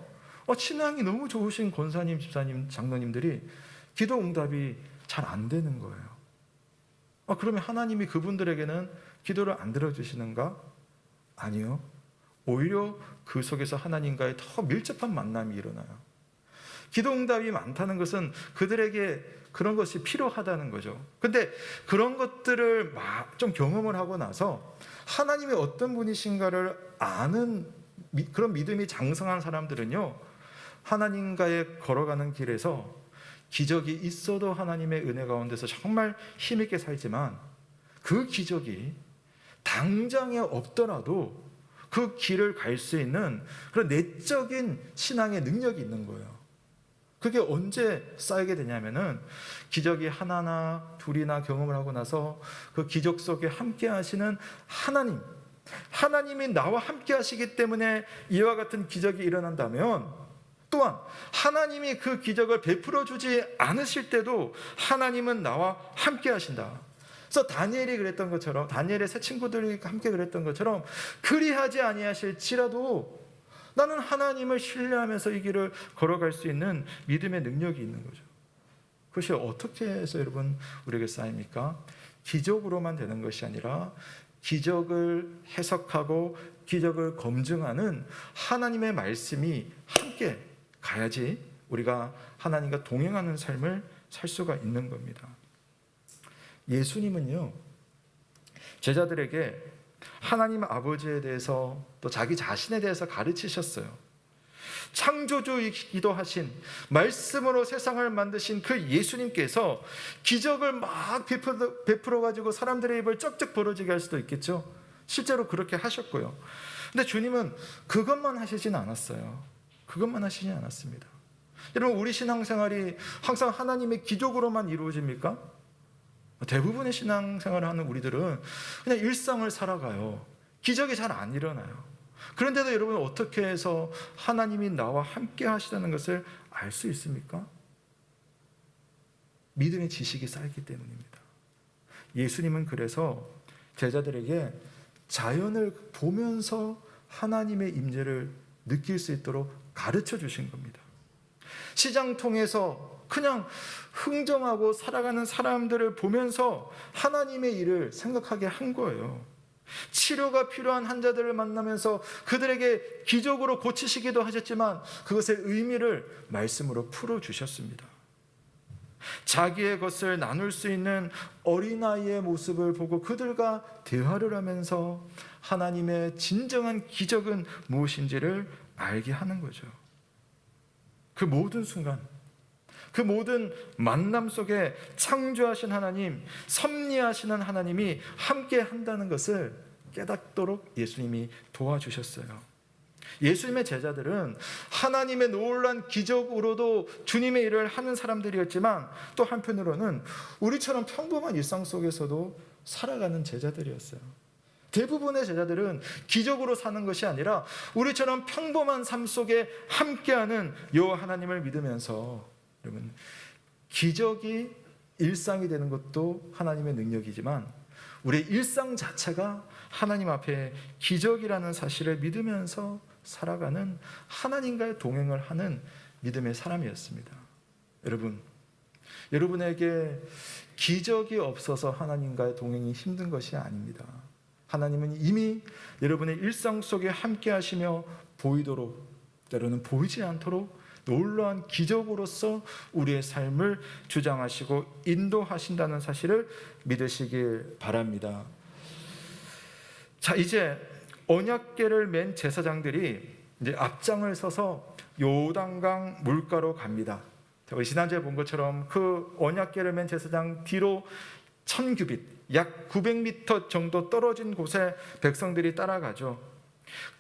신앙이 너무 좋으신 권사님, 집사님, 장로님들이 기도 응답이 잘 안 되는 거예요. 그러면 하나님이 그분들에게는 기도를 안 들어주시는가? 아니요. 오히려 그 속에서 하나님과의 더 밀접한 만남이 일어나요. 기도 응답이 많다는 것은 그들에게 그런 것이 필요하다는 거죠. 근데 그런 것들을 좀 경험을 하고 나서 하나님이 어떤 분이신가를 아는 그런 믿음이 장성한 사람들은요, 하나님과의 걸어가는 길에서 기적이 있어도 하나님의 은혜 가운데서 정말 힘있게 살지만 그 기적이 당장에 없더라도 그 길을 갈 수 있는 그런 내적인 신앙의 능력이 있는 거예요. 그게 언제 쌓이게 되냐면은 기적이 하나나 둘이나 경험을 하고 나서 그 기적 속에 함께 하시는 하나님이 나와 함께 하시기 때문에 이와 같은 기적이 일어난다면, 또한 하나님이 그 기적을 베풀어 주지 않으실 때도 하나님은 나와 함께 하신다. 그래서 다니엘이 그랬던 것처럼, 다니엘의 세 친구들이 함께 그랬던 것처럼, 그리하지 아니하실지라도 나는 하나님을 신뢰하면서 이 길을 걸어갈 수 있는 믿음의 능력이 있는 거죠. 그것이 어떻게 해서 여러분 우리에게 쌓입니까? 기적으로만 되는 것이 아니라 기적을 해석하고 기적을 검증하는 하나님의 말씀이 함께 가야지 우리가 하나님과 동행하는 삶을 살 수가 있는 겁니다. 예수님은요, 제자들에게 하나님 아버지에 대해서 또 자기 자신에 대해서 가르치셨어요. 창조주이기도 하신, 말씀으로 세상을 만드신 그 예수님께서 기적을 막 베풀어 가지고 사람들의 입을 쩍쩍 벌어지게 할 수도 있겠죠. 실제로 그렇게 하셨고요. 근데 주님은 그것만 하시진 않았어요. 그것만 하시지 않았습니다. 여러분, 우리 신앙생활이 항상 하나님의 기적으로만 이루어집니까? 대부분의 신앙생활을 하는 우리들은 그냥 일상을 살아가요. 기적이 잘 안 일어나요. 그런데도 여러분, 어떻게 해서 하나님이 나와 함께 하시다는 것을 알 수 있습니까? 믿음의 지식이 쌓이기 때문입니다. 예수님은 그래서 제자들에게 자연을 보면서 하나님의 임재를 느낄 수 있도록 가르쳐 주신 겁니다. 시장 통해서 그냥 흥정하고 살아가는 사람들을 보면서 하나님의 일을 생각하게 한 거예요. 치료가 필요한 환자들을 만나면서 그들에게 기적으로 고치시기도 하셨지만 그것의 의미를 말씀으로 풀어주셨습니다. 자기의 것을 나눌 수 있는 어린아이의 모습을 보고 그들과 대화를 하면서 하나님의 진정한 기적은 무엇인지를 알게 하는 거죠. 그 모든 순간, 그 모든 만남 속에 창조하신 하나님, 섭리하시는 하나님이 함께 한다는 것을 깨닫도록 예수님이 도와주셨어요. 예수님의 제자들은 하나님의 놀라운 기적으로도 주님의 일을 하는 사람들이었지만 또 한편으로는 우리처럼 평범한 일상 속에서도 살아가는 제자들이었어요. 대부분의 제자들은 기적으로 사는 것이 아니라 우리처럼 평범한 삶 속에 함께하는 여호와 하나님을 믿으면서, 여러분, 기적이 일상이 되는 것도 하나님의 능력이지만 우리의 일상 자체가 하나님 앞에 기적이라는 사실을 믿으면서 살아가는, 하나님과의 동행을 하는 믿음의 사람이었습니다. 여러분, 여러분에게 기적이 없어서 하나님과의 동행이 힘든 것이 아닙니다. 하나님은 이미 여러분의 일상 속에 함께 하시며 보이도록, 때로는 보이지 않도록 놀라운 기적으로서 우리의 삶을 주장하시고 인도하신다는 사실을 믿으시길 바랍니다. 자, 이제 언약궤를 맨 제사장들이 이제 앞장을 서서 요단강 물가로 갑니다. 우리 지난주에 본 것처럼 그 언약궤를 맨 제사장 뒤로 1000규빗, 약 900m 정도 떨어진 곳에 백성들이 따라가죠.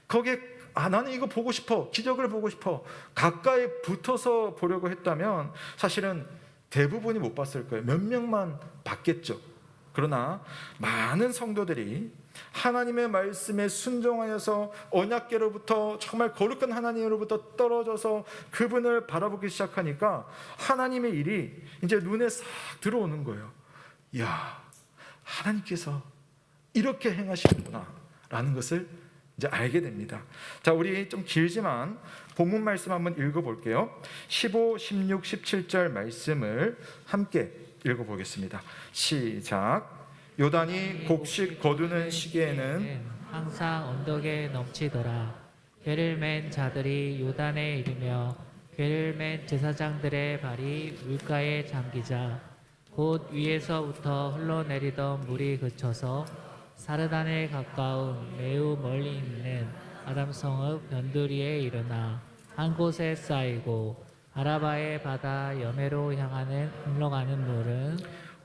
거기에 나는 이거 보고 싶어, 기적을 보고 싶어, 가까이 붙어서 보려고 했다면 사실은 대부분이 못 봤을 거예요. 몇 명만 봤겠죠. 그러나 많은 성도들이 하나님의 말씀에 순종하여서 언약궤로부터, 정말 거룩한 하나님으로부터 떨어져서 그분을 바라보기 시작하니까 하나님의 일이 이제 눈에 싹 들어오는 거예요. 이야, 하나님께서 이렇게 행하시는구나 라는 것을 이제 알게 됩니다. 자, 우리 좀 길지만 본문 말씀 한번 읽어볼게요. 15, 16, 17절 말씀을 함께 읽어보겠습니다. 시작. 요단이 곡식 거두는 시기에는 항상 언덕에 넘치더라. 궤를 맨 자들이 요단에 이르며 궤를 맨 제사장들의 발이 물가에 잠기자 곧 위에서부터 흘러내리던 물이 그쳐서 사르단에 가까운 매우 멀리 있는 아담성읍 변두리에 일어나 한 곳에 쌓이고 아라바의 바다 여매로 향하는 흘러가는 물은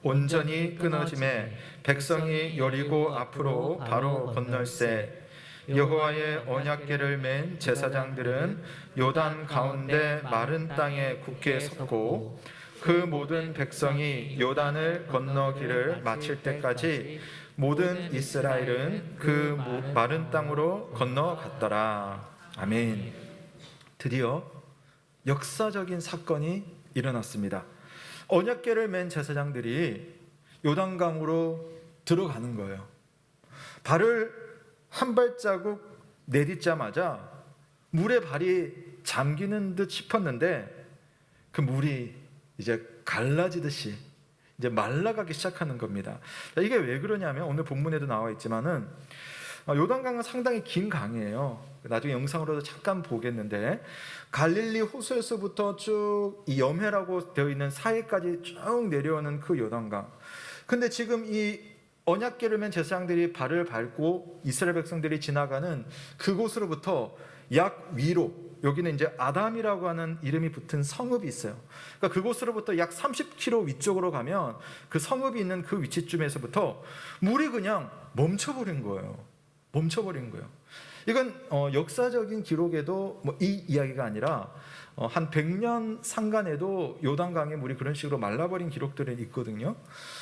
온전히 끊어짐에 백성이 여리고 앞으로 바로 건널세. 여호와의 언약궤를 맨 제사장들은 요단 가운데 마른 땅에 굳게 섰고 그 모든 백성이 요단을 건너기를 마칠 때까지 모든 이스라엘은 그 마른 땅으로 건너갔더라. 아멘. 드디어 역사적인 사건이 일어났습니다. 언약궤를 맨 제사장들이 요단강으로 들어가는 거예요. 발을 한 발자국 내딛자마자 물에 발이 잠기는 듯 싶었는데 그 물이 이제 갈라지듯이 이제 말라가기 시작하는 겁니다. 이게 왜 그러냐면 오늘 본문에도 나와 있지만은 요단강은 상당히 긴 강이에요. 나중에 영상으로도 잠깐 보겠는데 갈릴리 호수에서부터 쭉 이 염해라고 되어 있는 사해까지 쭉 내려오는 그 요단강. 근데 지금 이 언약궤를 맨 제사장들이 발을 밟고 이스라엘 백성들이 지나가는 그곳으로부터 약 위로, 여기는 이제 아담이라고 하는 이름이 붙은 성읍이 있어요. 그러니까 그곳으로부터 약 30km 위쪽으로 가면 그 성읍이 있는 그 위치쯤에서부터 물이 그냥 멈춰버린 거예요. 멈춰버린 거예요. 이건 역사적인 기록에도 뭐 이 이야기가 아니라 한 100년 상간에도 요단강의 물이 그런 식으로 말라버린 기록들이 있거든요.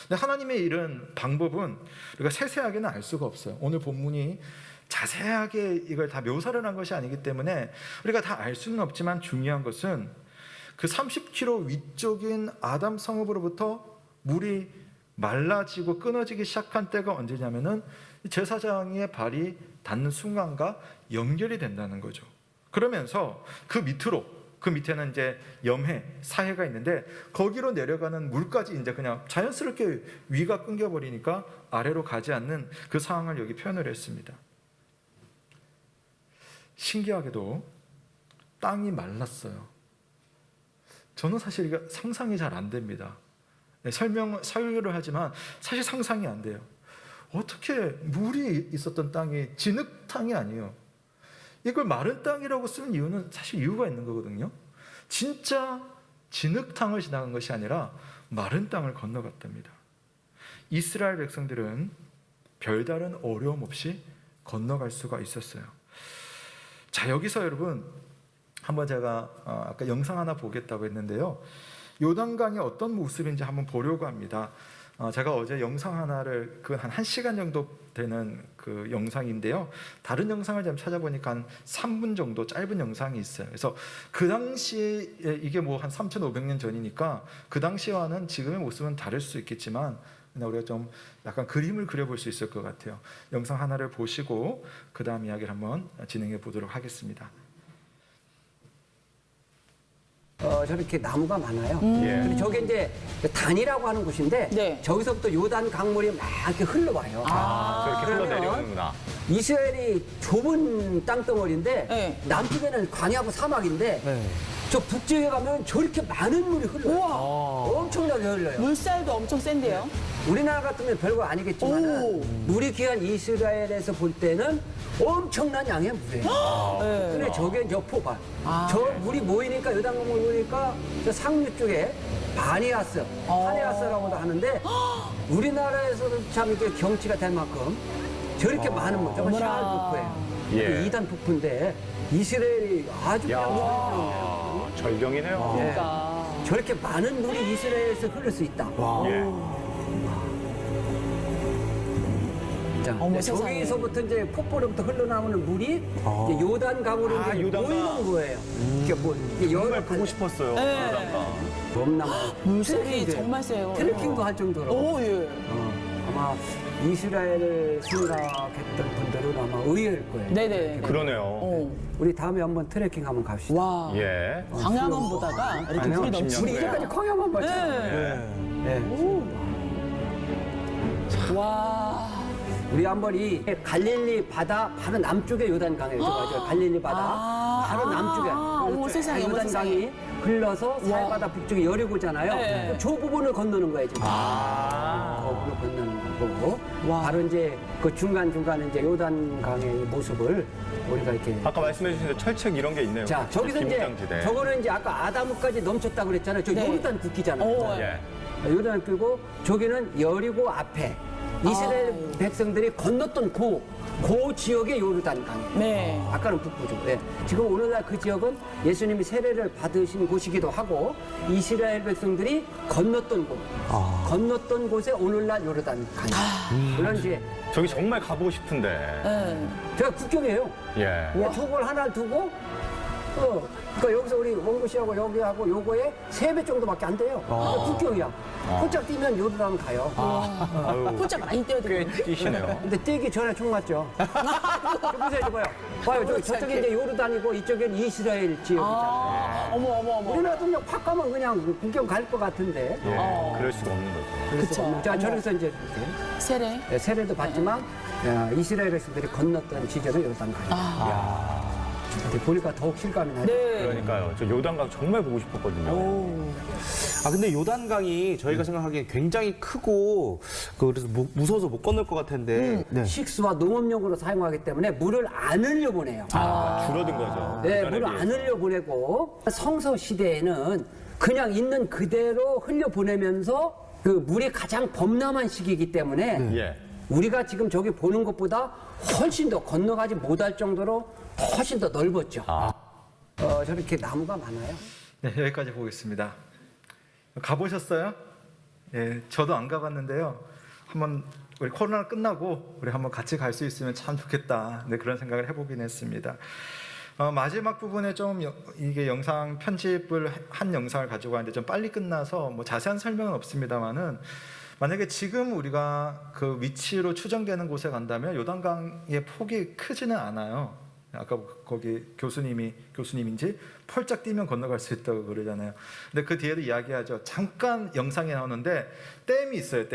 근데 하나님의 이런 방법은 우리가 세세하게는 알 수가 없어요. 오늘 본문이 자세하게 이걸 다 묘사를 한 것이 아니기 때문에 우리가 다 알 수는 없지만 중요한 것은 그 30km 위쪽인 아담 성읍으로부터 물이 말라지고 끊어지기 시작한 때가 언제냐면은 제사장의 발이 닿는 순간과 연결이 된다는 거죠. 그러면서 그 밑에는 이제 염해, 사해가 있는데 거기로 내려가는 물까지 이제 그냥 자연스럽게 위가 끊겨버리니까 아래로 가지 않는 그 상황을 여기 표현을 했습니다. 신기하게도 땅이 말랐어요. 저는 사실 이거 상상이 잘 안 됩니다. 설교를 하지만 사실 상상이 안 돼요. 어떻게 물이 있었던 땅이 진흙탕이 아니에요. 이걸 마른 땅이라고 쓰는 이유는 사실 이유가 있는 거거든요. 진짜 진흙탕을 지나간 것이 아니라 마른 땅을 건너갔답니다. 이스라엘 백성들은 별다른 어려움 없이 건너갈 수가 있었어요. 자, 여기서 여러분 한번 제가 아까 영상 하나 보겠다고 했는데요. 요단강이 어떤 모습인지 한번 보려고 합니다. 제가 어제 영상 하나를 그 한 1시간 정도 되는 그 영상인데요. 다른 영상을 좀 찾아보니까 한 3분 정도 짧은 영상이 있어요. 그래서 그 당시 이게 뭐 한 3,500년 전이니까 그 당시와는 지금의 모습은 다를 수 있겠지만 우리가 좀 약간 그림을 그려볼 수 있을 것 같아요. 영상 하나를 보시고 그 다음 이야기를 한번 진행해 보도록 하겠습니다. 저렇게 나무가 많아요. 근데 저게 이제 단이라고 하는 곳인데 네. 저기서부터 요단 강물이 막 이렇게 흘러와요. 저렇게 흘러내려오는구나. 이스라엘이 좁은 땅덩어리인데 네. 남쪽에는 광야하고 사막인데 저 북쪽에 가면 저렇게 많은 물이 흘러요. 우와. 엄청나게 흘러요. 물살도 엄청 센데요. 우리나라 같으면 별거 아니겠지만 물이 귀한 이스라엘에서 볼 때는 엄청난 양의 물이에요. 근데 저게 저 포발. 저 물이 모이니까 요단강물 모이니까 저 상류 쪽에 바니아스, 파네아스라고도 하는데 우리나라에서도 참 이렇게 경치가 될 만큼 저렇게 많은 물. 저거 시알 폭포예요. 예. 2단 폭포인데 이스라엘이 아주 절경이네요. 그러니까. 저렇게 많은 물이 이스라엘에서 흐를 수 있다. 예. 자, 어머, 세상에. 저기서부터 이제 폭포로부터 흘러나오는 물이 이제 요단 강으로 이제 요단강. 모이는 거예요. 이게 뭐 이게 정말 보고 싶었어요. 넘나무 물살이 정말 세요. 트레킹도 할 정도로 오, 예. 아마 이스라엘을 생각했던 분들은 아마 의외일 거예요. 네네. 그러네요. 어. 우리 다음에 한번 트레킹 한번 갑시다. 와. 예. 광야만 보다가 이렇게 광야만 물이 넘치고. 우리 이제까지 광야만 봤잖아요. 네. 네. 와. 우리 한번 이 갈릴리 바다 바로 남쪽에 요단강이에요. 저 갈릴리 바다 바로 남쪽에. 어머, 세상에, 어머, 요단강이 흘러서 살바다 북쪽에 여리고잖아요. 네. 저 부분을 건너는 거예요 지금. 거기로 건너는 거고. 와. 바로 이제 그 중간 중간에 이제 요단강의 모습을 우리가 이렇게. 아까 말씀해 주신 철책 이런 게 있네요. 자 저기서 이제 비무장지대. 저거는 이제 아까 아담까지 넘쳤다고 그랬잖아요. 저 네. 요르단 국기잖아요. 오, 예. 요단을 끌고 저기는 여리고 앞에 이스라엘 백성들이 건넜던 그 지역의 요르단강이에요. 네. 아까는 북부죠. 네. 지금 오늘날 그 지역은 예수님이 세례를 받으신 곳이기도 하고 이스라엘 백성들이 건넜던 곳, 건넜던 곳에 오늘날 요르단강이에요. 물론 이제 저기 정말 가보고 싶은데. 네. 제가 국경이에요. 예. 저걸 하나를 두고 그러니까 여기서 우리 원구 씨하고 여기하고 요거에 3배 정도밖에 안 돼요. 국경이야. 홀짝 뛰면 요르단 가요. 아유, 혼자 많이 뛰어야 꽤 되겠네. 뛰시네요. 근데 뛰기 전에 총 맞죠? 보세요, 이거 봐요. 봐요, 저쪽에 이제 요르단이고 이쪽엔 이스라엘 지역이잖아요. 어머. 우리나라도 그냥 팍 가면 그냥 국경 갈 것 같은데. 예. 그럴 수가 없는 거죠. 그쵸. 자, 저기서 이제 세례. 이렇게 세례도 받지만 이스라엘 백성들이 건넜던 지점에 요르단 가요. 근데 보니까 더욱 실감이 나요. 네. 그러니까요. 저 요단강 정말 보고 싶었거든요. 근데 요단강이 저희가 생각하기에 굉장히 크고 그래서 무서워서 못 건널 것 같은데 식수와 농업용으로 사용하기 때문에 물을 안 흘려보내요. 줄어든 거죠. 네, 예전에 물을 안 비해서. 흘려보내고 성서 시대에는 그냥 있는 그대로 흘려보내면서 그 물이 가장 범람한 시기이기 때문에 예. 우리가 지금 저기 보는 것보다 훨씬 더 건너가지 못할 정도로 훨씬 더 넓었죠. 저렇게 나무가 많아요. 네, 여기까지 보겠습니다. 가보셨어요? 예, 저도 안 가봤는데요. 한번 우리 코로나 끝나고 우리 한번 같이 갈 수 있으면 참 좋겠다. 네, 그런 생각을 해보긴 했습니다. 마지막 부분에 좀 이게 영상 편집을 한 영상을 가지고 왔는데 좀 빨리 끝나서 뭐 자세한 설명은 없습니다만은 만약에 지금 우리가 그 위치로 추정되는 곳에 간다면 요단강의 폭이 크지는 않아요. 아까 거기 교수님인지 펄짝 뛰면 건너갈 수 있다고 그러잖아요. 근데 그 뒤에도 이야기하죠. 잠깐 영상에 나오는데 댐이 있어요.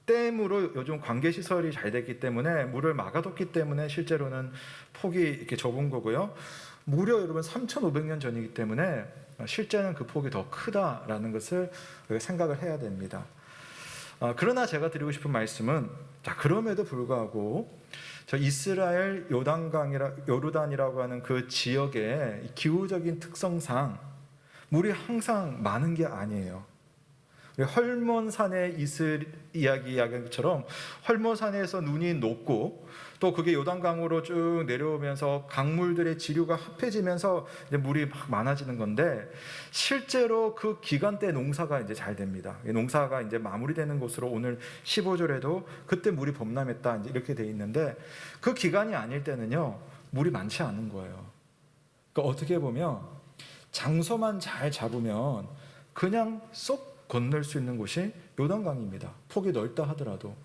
댐으로 요즘 관계 시설이 잘 됐기 때문에 물을 막아뒀기 때문에 실제로는 폭이 이렇게 좁은 거고요. 무려 여러분 3,500년 전이기 때문에 실제는 그 폭이 더 크다라는 것을 생각을 해야 됩니다. 그러나 제가 드리고 싶은 말씀은 그럼에도 불구하고 저 이스라엘 요르단이라고 하는 그 지역의 기후적인 특성상 물이 항상 많은 게 아니에요. 헐몬산에 이야기한 것처럼 헐몬산에서 눈이 녹고 또 그게 요단강으로 쭉 내려오면서 강물들의 지류가 합해지면서 이제 물이 막 많아지는 건데 실제로 그 기간대 농사가 이제 잘 됩니다. 농사가 이제 마무리되는 곳으로 오늘 15절에도 그때 물이 범람했다 이제 이렇게 돼 있는데 그 기간이 아닐 때는요 물이 많지 않은 거예요. 그러니까 어떻게 보면 장소만 잘 잡으면 그냥 쏙 건널 수 있는 곳이 요단강입니다. 폭이 넓다 하더라도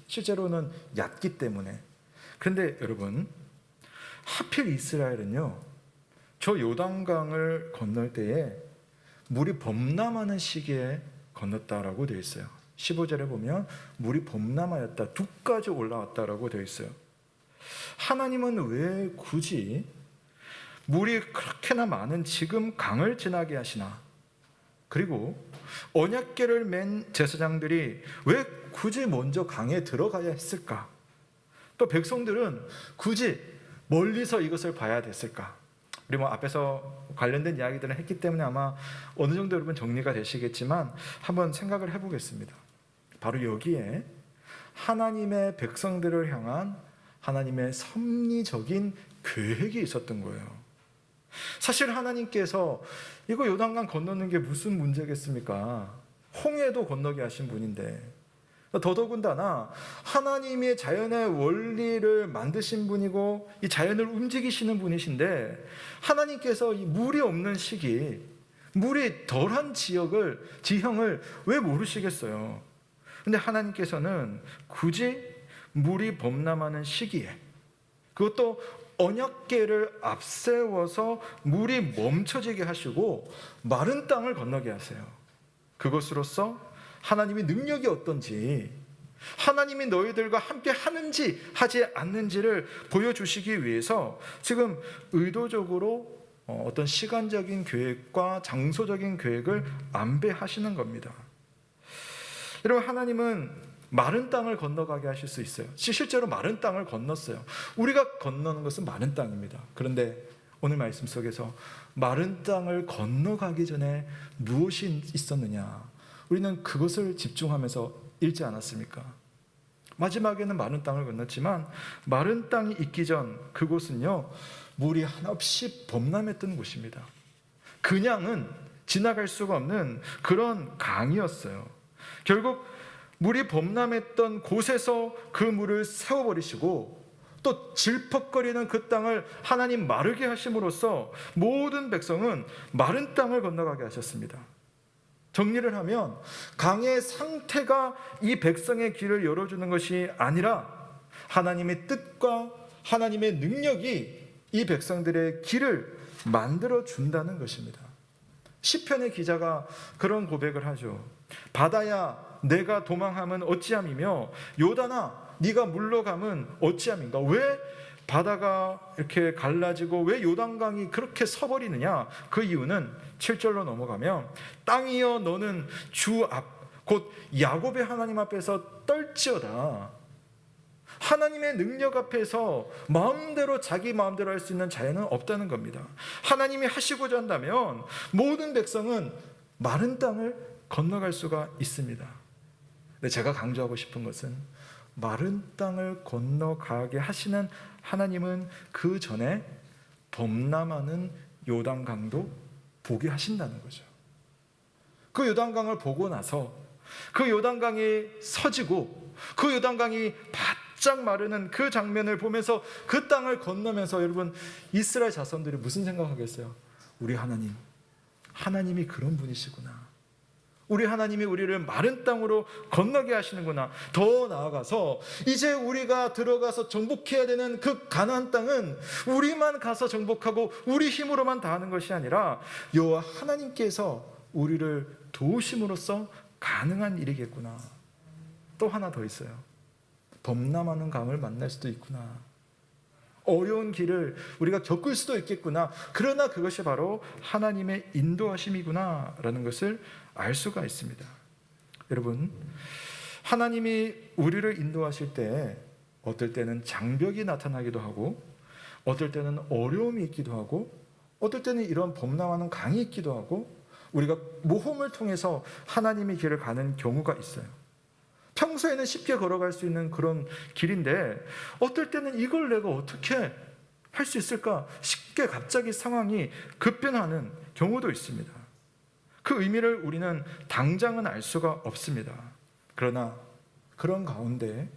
실제로는 얕기 때문에. 그런데 여러분 하필 이스라엘은요 저 요단강을 건널 때에 물이 범람하는 시기에 건넜다라고 되어 있어요. 15절에 보면 물이 범람하였다, 두까지 올라왔다라고 되어 있어요. 하나님은 왜 굳이 물이 그렇게나 많은 지금 강을 지나게 하시나? 그리고 언약궤를 맨 제사장들이 왜 굳이 먼저 강에 들어가야 했을까? 또 백성들은 굳이 멀리서 이것을 봐야 됐을까? 우리 뭐 앞에서 관련된 이야기들을 했기 때문에 아마 어느 정도 여러분 정리가 되시겠지만 한번 생각을 해보겠습니다. 바로 여기에 하나님의 백성들을 향한 하나님의 섭리적인 계획이 있었던 거예요. 사실 하나님께서 이거 요단강 건너는 게 무슨 문제겠습니까? 홍해도 건너게 하신 분인데 더더군다나 하나님의 자연의 원리를 만드신 분이고 이 자연을 움직이시는 분이신데 하나님께서 이 물이 없는 시기, 물이 덜한 지형을 왜 모르시겠어요? 근데 하나님께서는 굳이 물이 범람하는 시기에 그것도 언약궤를 앞세워서 물이 멈춰지게 하시고 마른 땅을 건너게 하세요. 그것으로써 하나님의 능력이 어떤지, 하나님이 너희들과 함께 하는지 하지 않는지를 보여주시기 위해서 지금 의도적으로 어떤 시간적인 계획과 장소적인 계획을 안배하시는 겁니다. 여러분 하나님은 마른 땅을 건너가게 하실 수 있어요. 실제로 마른 땅을 건넜어요. 우리가 건너는 것은 마른 땅입니다. 그런데 오늘 말씀 속에서 마른 땅을 건너가기 전에 무엇이 있었느냐? 우리는 그것을 집중하면서 읽지 않았습니까? 마지막에는 마른 땅을 건넜지만 마른 땅이 있기 전 그곳은요 물이 한없이 범람했던 곳입니다. 그냥은 지나갈 수가 없는 그런 강이었어요. 결국 물이 범람했던 곳에서 그 물을 세워버리시고 또 질퍽거리는 그 땅을 하나님 마르게 하심으로써 모든 백성은 마른 땅을 건너가게 하셨습니다. 정리를 하면 강의 상태가 이 백성의 길을 열어주는 것이 아니라 하나님의 뜻과 하나님의 능력이 이 백성들의 길을 만들어준다는 것입니다. 시편의 기자가 그런 고백을 하죠. 바다야 내가 도망함은 어찌함이며 요단아 네가 물러감은 어찌함인가? 왜 바다가 이렇게 갈라지고 왜 요단강이 그렇게 서버리느냐? 그 이유는 7절로 넘어가면 땅이여 너는 주 앞 곧 야곱의 하나님 앞에서 떨지어다. 하나님의 능력 앞에서 마음대로 자기 마음대로 할 수 있는 자유는 없다는 겁니다. 하나님이 하시고자 한다면 모든 백성은 마른 땅을 건너갈 수가 있습니다. 근데 제가 강조하고 싶은 것은 마른 땅을 건너가게 하시는 하나님은 그 전에 범람하는 요단강도 보게 하신다는 거죠. 그 요단강을 보고 나서 그 요단강이 서지고 그 요단강이 바짝 마르는 그 장면을 보면서 그 땅을 건너면서 여러분 이스라엘 자손들이 무슨 생각하겠어요? 우리 하나님이 그런 분이시구나. 우리 하나님이 우리를 마른 땅으로 건너게 하시는구나. 더 나아가서 이제 우리가 들어가서 정복해야 되는 그 가나안 땅은 우리만 가서 정복하고 우리 힘으로만 다 하는 것이 아니라 여호와 하나님께서 우리를 도우심으로써 가능한 일이겠구나. 또 하나 더 있어요. 범람하는 강을 만날 수도 있구나. 어려운 길을 우리가 겪을 수도 있겠구나. 그러나 그것이 바로 하나님의 인도하심이구나 라는 것을 알 수가 있습니다. 여러분, 하나님이 우리를 인도하실 때 어떨 때는 장벽이 나타나기도 하고 어떨 때는 어려움이 있기도 하고 어떨 때는 이런 범람하는 강이 있기도 하고 우리가 모험을 통해서 하나님의 길을 가는 경우가 있어요. 평소에는 쉽게 걸어갈 수 있는 그런 길인데 어떨 때는 이걸 내가 어떻게 할 수 있을까? 쉽게 갑자기 상황이 급변하는 경우도 있습니다. 그 의미를 우리는 당장은 알 수가 없습니다. 그러나 그런 가운데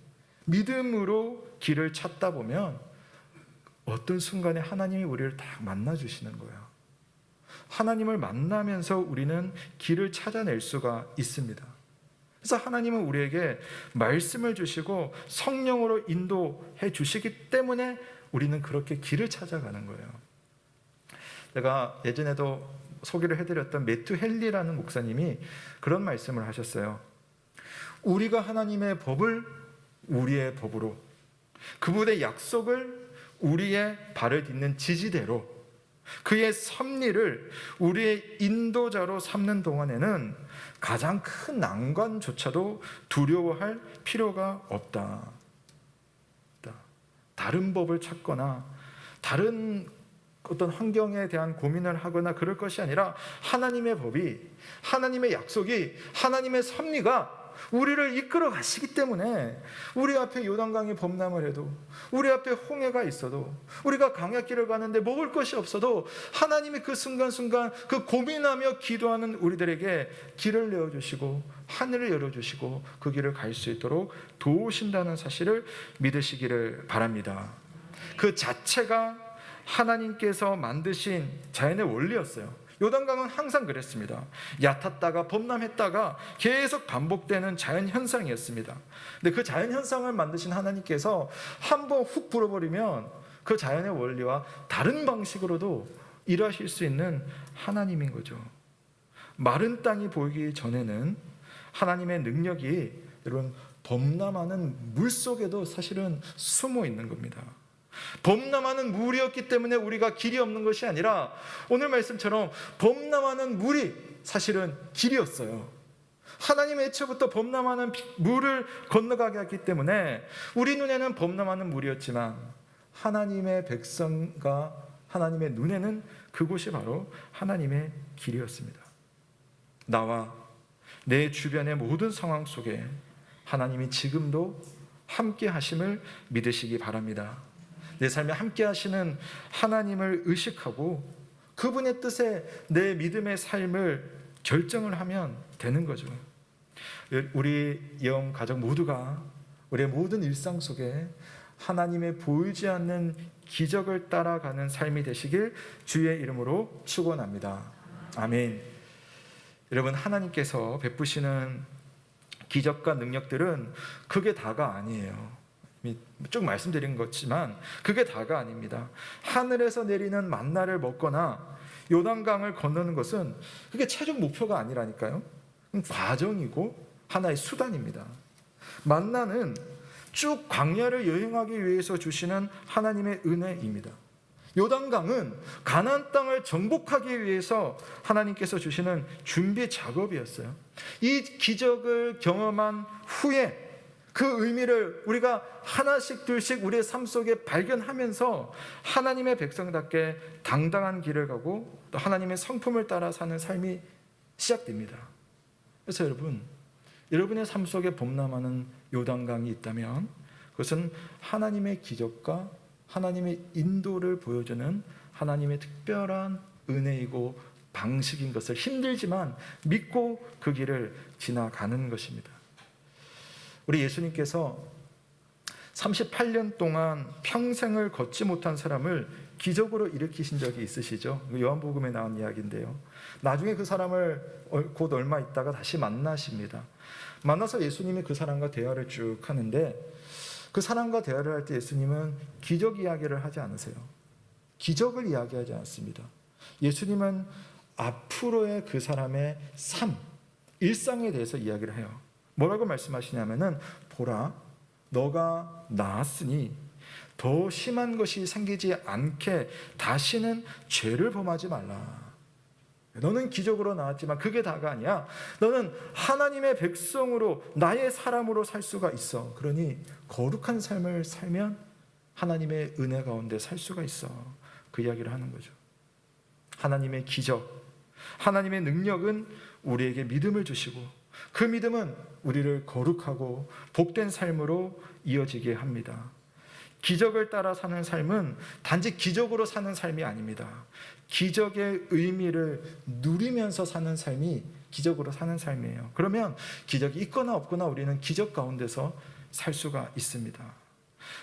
믿음으로 길을 찾다 보면 어떤 순간에 하나님이 우리를 딱 만나주시는 거예요. 하나님을 만나면서 우리는 길을 찾아낼 수가 있습니다. 그래서 하나님은 우리에게 말씀을 주시고 성령으로 인도해 주시기 때문에 우리는 그렇게 길을 찾아가는 거예요. 제가 예전에도 소개를 해드렸던 매튜 헨리라는 목사님이 그런 말씀을 하셨어요. 우리가 하나님의 법을 우리의 법으로, 그분의 약속을 우리의 발을 딛는 지지대로, 그의 섭리를 우리의 인도자로 삼는 동안에는 가장 큰 난관조차도 두려워할 필요가 없다. 다른 법을 찾거나 다른 어떤 환경에 대한 고민을 하거나 그럴 것이 아니라 하나님의 법이, 하나님의 약속이, 하나님의 섭리가 우리를 이끌어 가시기 때문에 우리 앞에 요단강이 범람을 해도, 우리 앞에 홍해가 있어도, 우리가 광야길을 가는데 먹을 것이 없어도 하나님이 그 순간순간 그 고민하며 기도하는 우리들에게 길을 내어주시고 하늘을 열어주시고 그 길을 갈 수 있도록 도우신다는 사실을 믿으시기를 바랍니다. 그 자체가 하나님께서 만드신 자연의 원리였어요. 요단강은 항상 그랬습니다. 얕았다가 범람했다가 계속 반복되는 자연 현상이었습니다. 근데 그 자연 현상을 만드신 하나님께서 한번 훅 불어버리면 그 자연의 원리와 다른 방식으로도 일하실 수 있는 하나님인 거죠. 마른 땅이 보이기 전에는 하나님의 능력이 여러분 범람하는 물 속에도 사실은 숨어 있는 겁니다. 범람하는 물이었기 때문에 우리가 길이 없는 것이 아니라 오늘 말씀처럼 범람하는 물이 사실은 길이었어요. 하나님의 애초부터 범람하는 물을 건너가게 했기 때문에 우리 눈에는 범람하는 물이었지만 하나님의 백성과 하나님의 눈에는 그곳이 바로 하나님의 길이었습니다. 나와 내 주변의 모든 상황 속에 하나님이 지금도 함께 하심을 믿으시기 바랍니다. 내 삶에 함께 하시는 하나님을 의식하고 그분의 뜻에 내 믿음의 삶을 결정을 하면 되는 거죠. 우리 영 가족 모두가 우리의 모든 일상 속에 하나님의 보이지 않는 기적을 따라가는 삶이 되시길 주의 이름으로 축원합니다. 아멘. 여러분, 하나님께서 베푸시는 기적과 능력들은 그게 다가 아니에요. 쭉 말씀드린 것지만 그게 다가 아닙니다. 하늘에서 내리는 만나를 먹거나 요단강을 건너는 것은 그게 최종 목표가 아니라니까요. 과정이고 하나의 수단입니다. 만나는 쭉 광야를 여행하기 위해서 주시는 하나님의 은혜입니다. 요단강은 가나안 땅을 정복하기 위해서 하나님께서 주시는 준비 작업이었어요. 이 기적을 경험한 후에 그 의미를 우리가 하나씩 둘씩 우리의 삶 속에 발견하면서 하나님의 백성답게 당당한 길을 가고 또 하나님의 성품을 따라 사는 삶이 시작됩니다. 그래서 여러분, 여러분의 삶 속에 범람하는 요단강이 있다면 그것은 하나님의 기적과 하나님의 인도를 보여주는 하나님의 특별한 은혜이고 방식인 것을 힘들지만 믿고 그 길을 지나가는 것입니다. 우리 예수님께서 38년 동안 평생을 걷지 못한 사람을 기적으로 일으키신 적이 있으시죠? 요한복음에 나온 이야기인데요. 나중에 그 사람을 곧 얼마 있다가 다시 만나십니다. 만나서 예수님이 그 사람과 대화를 쭉 하는데 그 사람과 대화를 할 때 예수님은 기적 이야기를 하지 않으세요. 기적을 이야기하지 않습니다. 예수님은 앞으로의 그 사람의 삶, 일상에 대해서 이야기를 해요. 뭐라고 말씀하시냐면은 보라, 너가 나았으니 더 심한 것이 생기지 않게 다시는 죄를 범하지 말라. 너는 기적으로 나왔지만 그게 다가 아니야. 너는 하나님의 백성으로 나의 사람으로 살 수가 있어. 그러니 거룩한 삶을 살면 하나님의 은혜 가운데 살 수가 있어. 그 이야기를 하는 거죠. 하나님의 기적, 하나님의 능력은 우리에게 믿음을 주시고 그 믿음은 우리를 거룩하고 복된 삶으로 이어지게 합니다. 기적을 따라 사는 삶은 단지 기적으로 사는 삶이 아닙니다. 기적의 의미를 누리면서 사는 삶이 기적으로 사는 삶이에요. 그러면 기적이 있거나 없거나 우리는 기적 가운데서 살 수가 있습니다.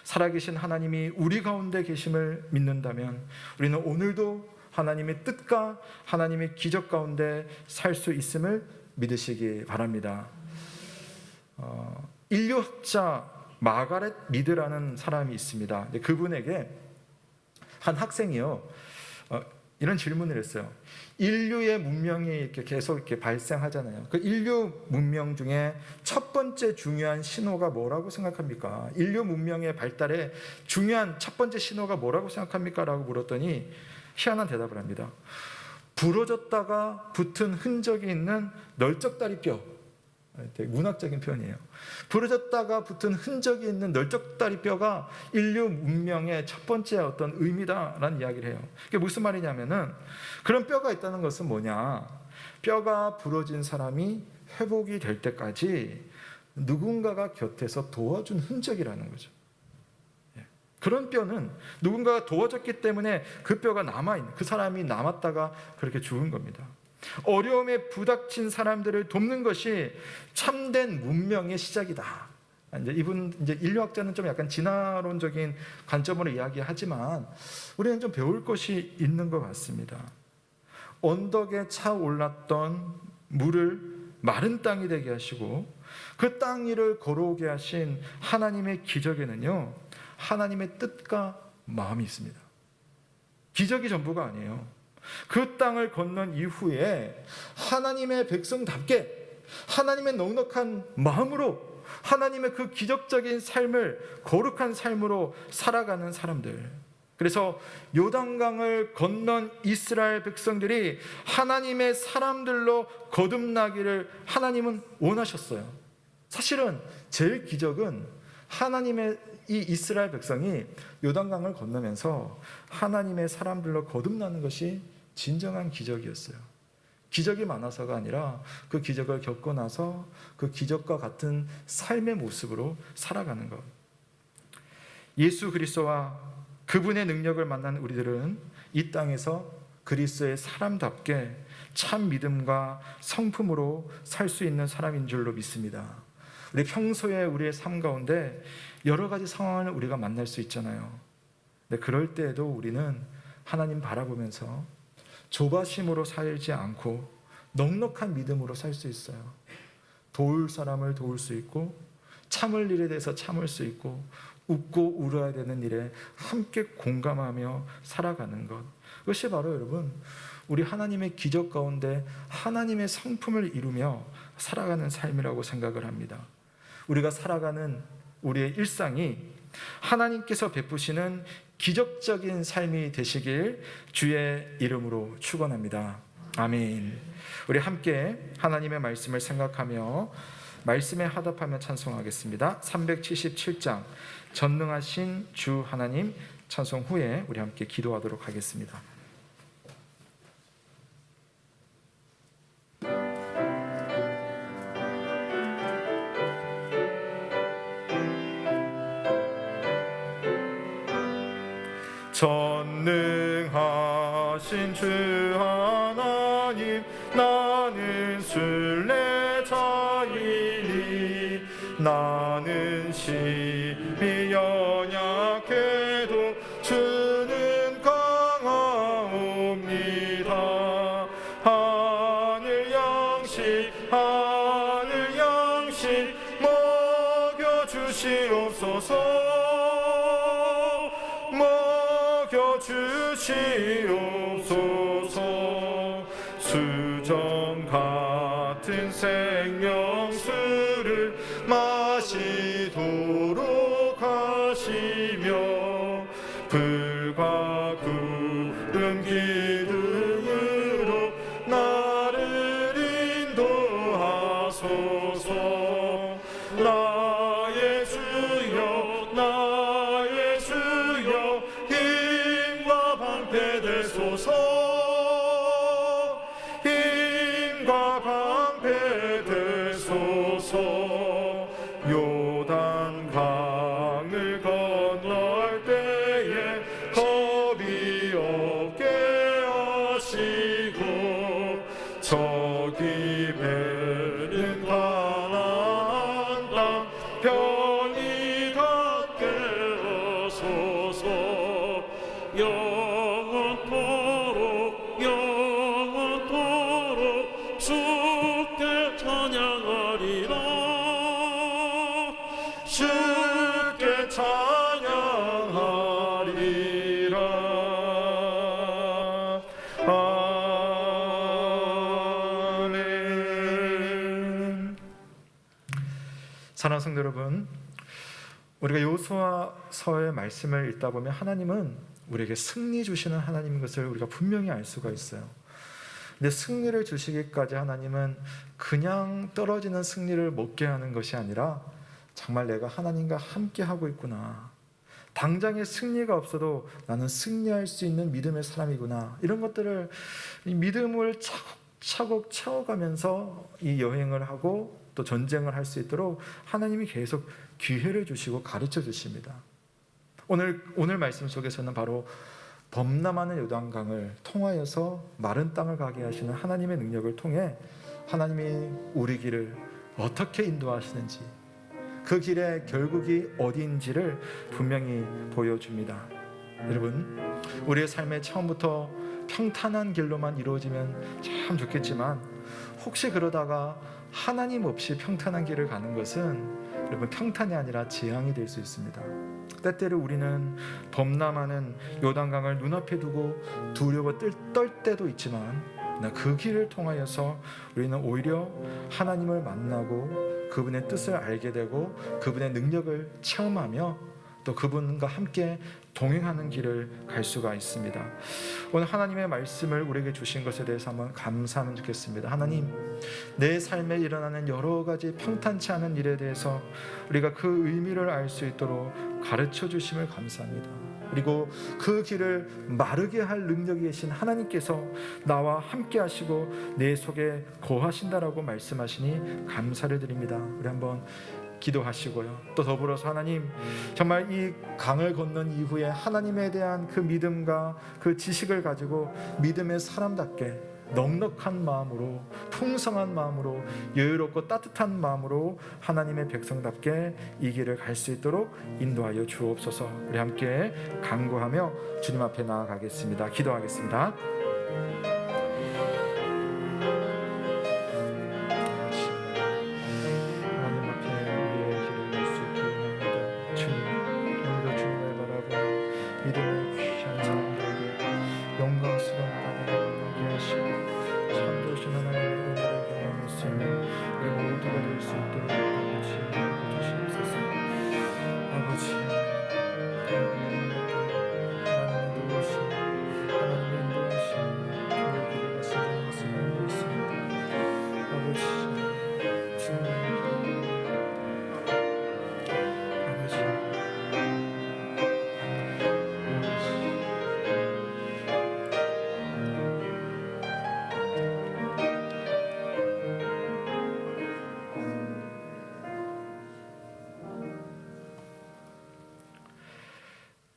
살아계신 하나님이 우리 가운데 계심을 믿는다면 우리는 오늘도 하나님의 뜻과 하나님의 기적 가운데 살 수 있음을 믿으시기 바랍니다. 인류학자 마가렛 미드라는 사람이 있습니다. 그분에게 한 학생이요 이런 질문을 했어요. 인류의 문명이 이렇게 계속 이렇게 발생하잖아요. 그 인류 문명 중에 첫 번째 중요한 신호가 뭐라고 생각합니까? 인류 문명의 발달에 중요한 첫 번째 신호가 뭐라고 생각합니까? 라고 물었더니 희한한 대답을 합니다. 부러졌다가 붙은 흔적이 있는 널쩍다리뼈. 되게 문학적인 표현이에요. 부러졌다가 붙은 흔적이 있는 널쩍다리뼈가 인류 문명의 첫 번째 어떤 의미다라는 이야기를 해요. 이게 무슨 말이냐면은 그런 뼈가 있다는 것은 뭐냐? 뼈가 부러진 사람이 회복이 될 때까지 누군가가 곁에서 도와준 흔적이라는 거죠. 그런 뼈는 누군가가 도와줬기 때문에 그 뼈가 남아있는, 그 사람이 남았다가 그렇게 죽은 겁니다. 어려움에 부닥친 사람들을 돕는 것이 참된 문명의 시작이다. 이제 인류학자는 좀 약간 진화론적인 관점으로 이야기하지만 우리는 좀 배울 것이 있는 것 같습니다. 언덕에 차올랐던 물을 마른 땅이 되게 하시고 그 땅 위를 걸어오게 하신 하나님의 기적에는요, 하나님의 뜻과 마음이 있습니다. 기적이 전부가 아니에요. 그 땅을 건넌 이후에 하나님의 백성답게 하나님의 넉넉한 마음으로 하나님의 그 기적적인 삶을 거룩한 삶으로 살아가는 사람들. 그래서 요단강을 건넌 이스라엘 백성들이 하나님의 사람들로 거듭나기를 하나님은 원하셨어요. 사실은 제일 기적은 하나님의 이 이스라엘 백성이 요단강을 건너면서 하나님의 사람들로 거듭나는 것이 진정한 기적이었어요. 기적이 많아서가 아니라 그 기적을 겪고 나서 그 기적과 같은 삶의 모습으로 살아가는 것. 예수 그리스도와 그분의 능력을 만난 우리들은 이 땅에서 그리스도의 사람답게 참 믿음과 성품으로 살 수 있는 사람인 줄로 믿습니다. 우리 평소에 우리의 삶 가운데 여러 가지 상황을 우리가 만날 수 있잖아요. 근데 그럴 때에도 우리는 하나님 바라보면서 조바심으로 살지 않고 넉넉한 믿음으로 살 수 있어요. 도울 사람을 도울 수 있고 참을 일에 대해서 참을 수 있고 웃고 울어야 되는 일에 함께 공감하며 살아가는 것. 그것이 바로 여러분 우리 하나님의 기적 가운데 하나님의 성품을 이루며 살아가는 삶이라고 생각을 합니다. 우리가 살아가는 우리의 일상이 하나님께서 베푸시는 기적적인 삶이 되시길 주의 이름으로 축원합니다. 아멘. 우리 함께 하나님의 말씀을 생각하며 말씀에 화답하며 찬송하겠습니다. 377장 전능하신 주 하나님 찬송 후에 우리 함께 기도하도록 하겠습니다. 전능하신 주 하나님, 나는 순례자이니 나는 심히 연약해도 주는 강하옵니다. 하늘 양식 먹여주시옵소서. 먹여주시옵소서. 수정 같은 생명수를 마시도록 하시며 불과 구름 기둥으로 나를 인도하소서. 나의 주여 나의 주여 힘과 방패 되소서. 힘과 방패 되소서. 요단 강을 건널 때에 겁이 없게 하시고 저기 베는 가나안 땅 편히 닿게 하소서. 영원토록 주께 찬양하리라. 주께 찬양하리라. 아멘. 사랑하는 성도 여러분, 우리가 여호수아서의 말씀을 읽다 보면 하나님은 우리에게 승리 주시는 하나님인 것을 우리가 분명히 알 수가 있어요. 근데 승리를 주시기까지 하나님은 그냥 떨어지는 승리를 먹게 하는 것이 아니라 정말 내가 하나님과 함께 하고 있구나, 당장의 승리가 없어도 나는 승리할 수 있는 믿음의 사람이구나, 이런 것들을 이 믿음을 차곡차곡 채워가면서 이 여행을 하고 또 전쟁을 할 수 있도록 하나님이 계속 기회를 주시고 가르쳐 주십니다. 오늘 말씀 속에서는 바로 범람하는 요단강을 통하여서 마른 땅을 가게 하시는 하나님의 능력을 통해 하나님이 우리 길을 어떻게 인도하시는지, 그 길의 결국이 어디인지를 분명히 보여줍니다. 여러분, 우리의 삶의 처음부터 평탄한 길로만 이루어지면 참 좋겠지만 혹시 그러다가 하나님 없이 평탄한 길을 가는 것은 여러분 평탄이 아니라 재앙이 될 수 있습니다. 때때로 우리는 범람하는 요단강을 눈앞에 두고 두려워 떨 때도 있지만 그 길을 통하여서 우리는 오히려 하나님을 만나고 그분의 뜻을 알게 되고 그분의 능력을 체험하며 또 그분과 함께 동행하는 길을 갈 수가 있습니다. 오늘 하나님의 말씀을 우리에게 주신 것에 대해서 한번 감사하면 좋겠습니다. 하나님, 내 삶에 일어나는 여러 가지 평탄치 않은 일에 대해서 우리가 그 의미를 알 수 있도록 가르쳐 주심을 감사합니다. 그리고 그 길을 마르게 할 능력이 계신 하나님께서 나와 함께 하시고 내 속에 거하신다라고 말씀하시니 감사를 드립니다. 우리 한번 기도하시고요. 또 더불어서 하나님, 정말 이 강을 건넌 이후에 하나님에 대한 그 믿음과 그 지식을 가지고 믿음의 사람답게 넉넉한 마음으로, 풍성한 마음으로, 여유롭고 따뜻한 마음으로 하나님의 백성답게 이 길을 갈 수 있도록 인도하여 주옵소서. 우리 함께 간구하며 주님 앞에 나아가겠습니다. 기도하겠습니다.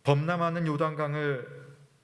범람하는 요단강을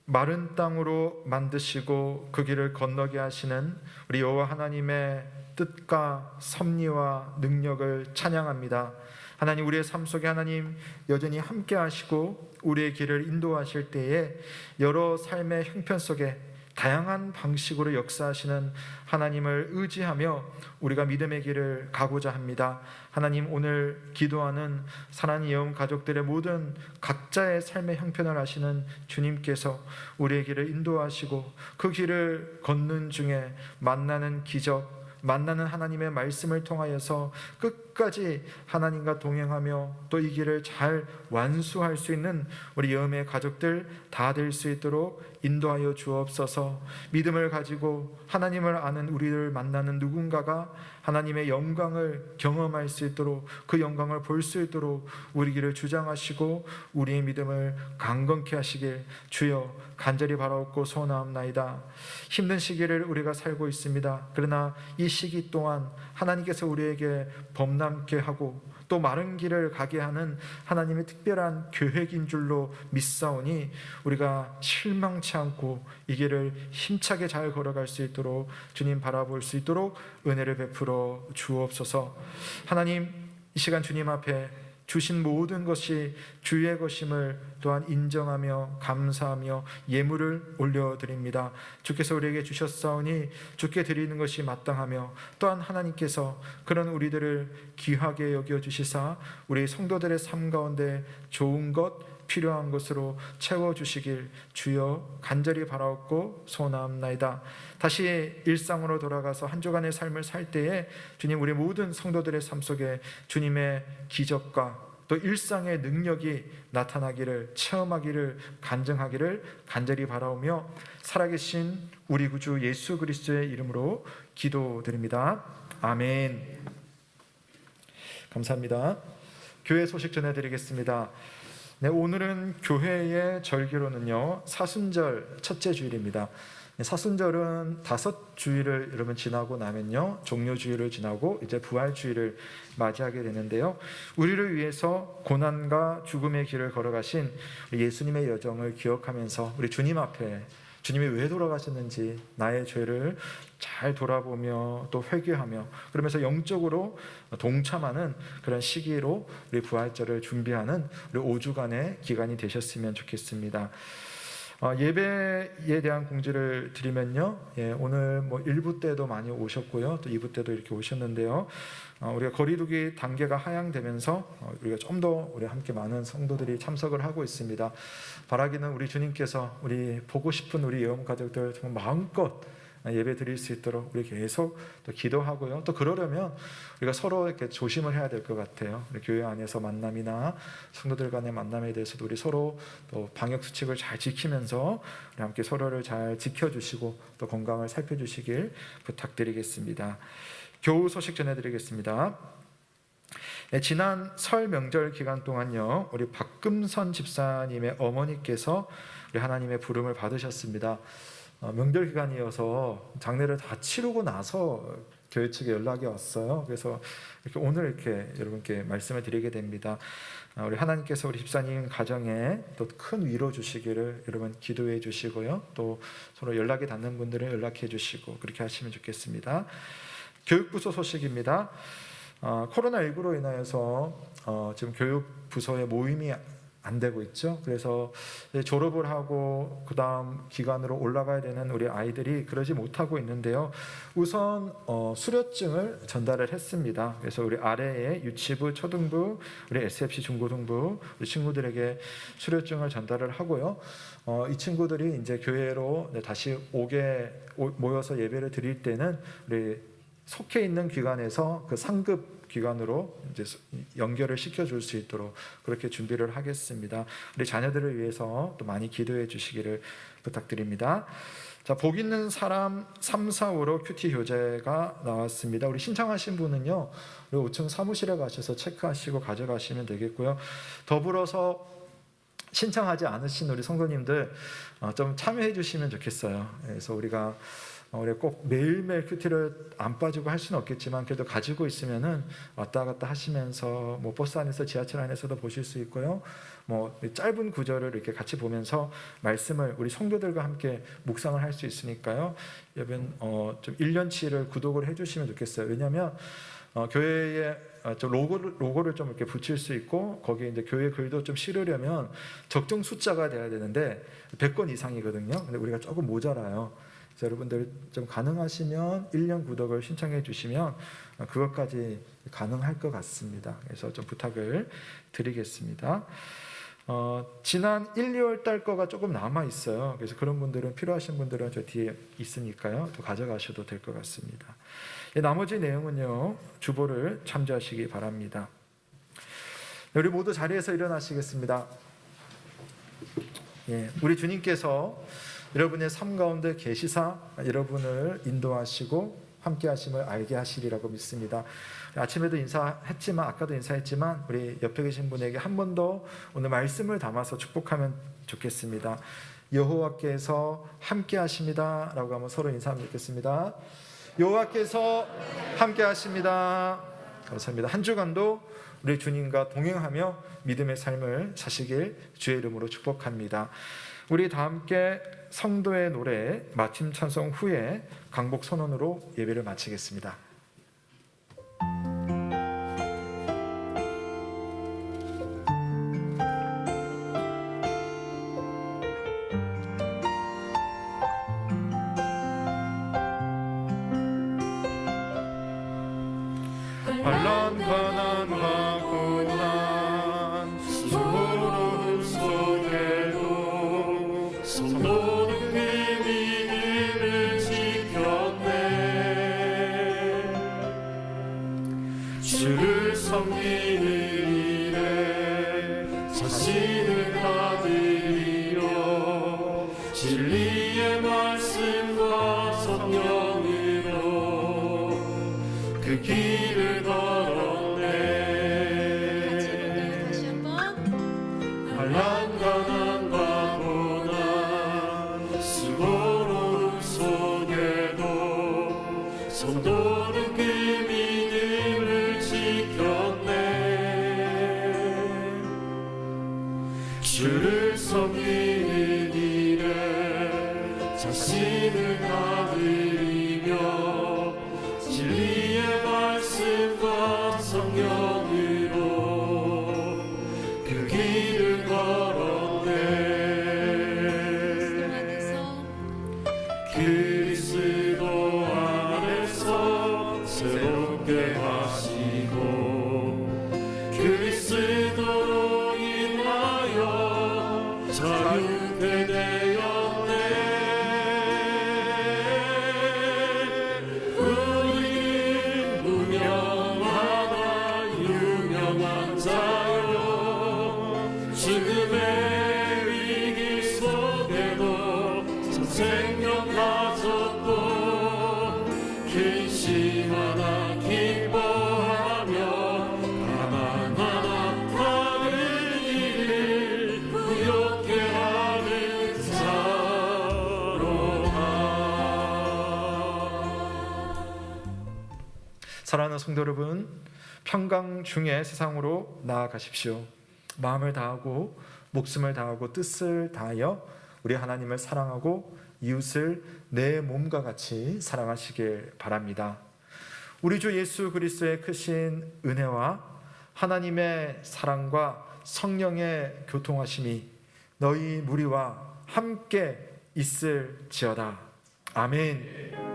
마른 땅으로 만드시고 그 길을 건너게 하시는 우리 여호와 하나님의 뜻과 섭리와 능력을 찬양합니다. 하나님, 우리의 삶 속에 하나님 여전히 함께 하시고 우리의 길을 인도하실 때에 여러 삶의 형편 속에 다양한 방식으로 역사하시는 하나님을 의지하며 우리가 믿음의 길을 가고자 합니다. 하나님, 오늘 기도하는 사랑하는 예언 가족들의 모든 각자의 삶의 형편을 아시는 주님께서 우리의 길을 인도하시고 그 길을 걷는 중에 만나는 기적, 만나는 하나님의 말씀을 통하여서 끝까지 하나님과 동행하며 또 이 길을 잘 완수할 수 있는 우리 예언의 가족들 다 될 수 있도록 인도하여 주옵소서. 믿음을 가지고 하나님을 아는 우리를 만나는 누군가가 하나님의 영광을 경험할 수 있도록, 그 영광을 볼 수 있도록 우리 길을 주장하시고 우리의 믿음을 강건케 하시길 주여 간절히 바라옵고 소원하옵나이다. 힘든 시기를 우리가 살고 있습니다. 그러나 이 시기 동안 하나님께서 우리에게 범람케 하고 또 마른 길을 가게 하는 하나님의 특별한 계획인 줄로 믿사오니 우리가 실망치 않고 이 길을 힘차게 잘 걸어갈 수 있도록 주님 바라볼 수 있도록 은혜를 베풀어 주옵소서. 하나님, 이 시간 주님 앞에 주신 모든 것이 주의 것임을 또한 인정하며 감사하며 예물을 올려드립니다. 주께서 우리에게 주셨사오니 주께 드리는 것이 마땅하며 또한 하나님께서 그런 우리들을 귀하게 여겨주시사 우리 성도들의 삶 가운데 좋은 것 필요한 것으로 채워주시길 주여 간절히 바라옵고 소원하옵나이다. 다시 일상으로 돌아가서 한 주간의 삶을 살 때에 주님, 우리 모든 성도들의 삶 속에 주님의 기적과 또 일상의 능력이 나타나기를, 체험하기를, 간증하기를 간절히 바라오며 살아계신 우리 구주 예수 그리스도의 이름으로 기도드립니다. 아멘. 감사합니다. 교회 소식 전해드리겠습니다. 네, 오늘은 교회의 절기로는요 사순절 첫째 주일입니다. 사순절은 5주일을 여러분 지나고 나면요 종료주일을 지나고 이제 부활주일을 맞이하게 되는데요, 우리를 위해서 고난과 죽음의 길을 걸어가신 예수님의 여정을 기억하면서 우리 주님 앞에 주님이 왜 돌아가셨는지 나의 죄를 잘 돌아보며 또 회개하며 그러면서 영적으로 동참하는 그런 시기로 우리 부활절을 준비하는 우리 5주간의 기간이 되셨으면 좋겠습니다. 예배에 대한 공지를 드리면요, 오늘 1부 때도 많이 오셨고요, 또 2부 때도 이렇게 오셨는데요, 우리가 거리두기 단계가 하향되면서 우리가 좀 더 우리 함께 많은 성도들이 참석을 하고 있습니다. 바라기는 우리 주님께서 우리 보고 싶은 우리 예언 가족들 정말 마음껏 예배 드릴 수 있도록 우리 계속 또 기도하고요. 또 그러려면 우리가 서로 이렇게 조심을 해야 될 것 같아요. 우리 교회 안에서 만남이나 성도들 간의 만남에 대해서도 우리 서로 또 방역 수칙을 잘 지키면서 우리 함께 서로를 잘 지켜주시고 또 건강을 살펴주시길 부탁드리겠습니다. 교우 소식 전해드리겠습니다. 지난 설 명절 기간 동안요, 우리 박금선 집사님의 어머니께서 우리 하나님의 부름을 받으셨습니다. 명절 기간이어서 장례를 다 치르고 나서 교회 측에 연락이 왔어요. 그래서 이렇게 오늘 이렇게 여러분께 말씀을 드리게 됩니다. 우리 하나님께서 우리 집사님 가정에 또 큰 위로 주시기를 여러분 기도해 주시고요, 또 서로 연락이 닿는 분들은 연락해 주시고 그렇게 하시면 좋겠습니다. 교육부서 소식입니다. 코로나19로 인하여서 지금 교육부서의 모임이 안 되고 있죠. 그래서 졸업을 하고 그 다음 기간으로 올라가야 되는 우리 아이들이 그러지 못하고 있는데요, 우선 수료증을 전달을 했습니다. 그래서 우리 아래에 유치부, 초등부, 우리 SFC 중고등부 우리 친구들에게 수료증을 전달을 하고요, 이 친구들이 이제 교회로 다시 모여서 예배를 드릴 때는 우리 속해 있는 기관에서 그 상급 기관으로 이제 연결을 시켜줄 수 있도록 그렇게 준비를 하겠습니다. 우리 자녀들을 위해서 또 많이 기도해 주시기를 부탁드립니다. 자, 복 있는 사람 3, 4호로 큐티 교재가 나왔습니다. 우리 신청하신 분은요, 우리 5층 사무실에 가셔서 체크하시고 가져가시면 되겠고요. 더불어서 신청하지 않으신 우리 성도님들 좀 참여해 주시면 좋겠어요. 그래서 우리가 우리 꼭 매일매일 큐티를 안 빠지고 할 수는 없겠지만 그래도 가지고 있으면은 왔다 갔다 하시면서 뭐 버스 안에서 지하철 안에서도 보실 수 있고요. 뭐 짧은 구절을 이렇게 같이 보면서 말씀을 우리 성도들과 함께 묵상을 할 수 있으니까요. 여러분 좀 1년치를 구독을 해주시면 좋겠어요. 왜냐하면 교회에 좀 로고를 좀 이렇게 붙일 수 있고 거기에 이제 교회 글도 좀 실으려면 적정 숫자가 돼야 되는데 100권 이상이거든요. 근데 우리가 조금 모자라요. 그래서 여러분들 좀 가능하시면 1년 구독을 신청해 주시면 그것까지 가능할 것 같습니다. 그래서 좀 부탁을 드리겠습니다. 지난 1, 2월 달 거가 조금 남아 있어요. 그래서 그런 분들은 필요하신 분들은 저 뒤에 있으니까요. 또 가져가셔도 될 것 같습니다. 나머지 내용은요. 주보를 참조하시기 바랍니다. 우리 모두 자리에서 일어나시겠습니다. 우리 주님께서 여러분의 삶 가운데 계시사 여러분을 인도하시고 함께 하심을 알게 하시리라고 믿습니다. 아침에도 인사했지만 아까도 인사했지만 우리 옆에 계신 분에게 한 번 더 오늘 말씀을 담아서 축복하면 좋겠습니다. 여호와께서 함께 하십니다 라고 한번 서로 인사하면 좋겠습니다. 여호와께서 함께 하십니다. 감사합니다. 한 주간도 우리 주님과 동행하며 믿음의 삶을 사시길 주의 이름으로 축복합니다. 우리 다 함께 성도의 노래 마침 찬송 후에 강복 선언으로 예배를 마치겠습니다. 환난과 고난 수고로움 속에도 성도는 그 믿음을 지켰네. 주를 섬기는 일에 자신을 다드리려 진리의 말씀과 성령으로 그 길을 걸었네. 다시 한번. 환난과 난과 고난 수고로움 속에도 성도는 그 믿음을 지켰네. 주를 섬기는 일에 자신을 다드리며 진리의 말씀과 성령으로 그 길을 걸었네. 그리스도 안에서 새롭게 하시고 그리스도로 인하여 자유케 되었네. 우리는 무명하나 유명한 자요 죽음의 위기 속에도 생명 가졌고 근심하나 기뻐하며 가난하나 다른 일을 부욕해 하는 자로다. 사랑하는 성도 여러분, 평강 중에 세상으로 나아가십시오. 마음을 다하고 목숨을 다하고 뜻을 다하여 우리 하나님을 사랑하고 이웃을 내 몸과 같이 사랑하시길 바랍니다. 우리 주 예수 그리스도의 크신 은혜와 하나님의 사랑과 성령의 교통하심이 너희 무리와 함께 있을지어다. 아멘.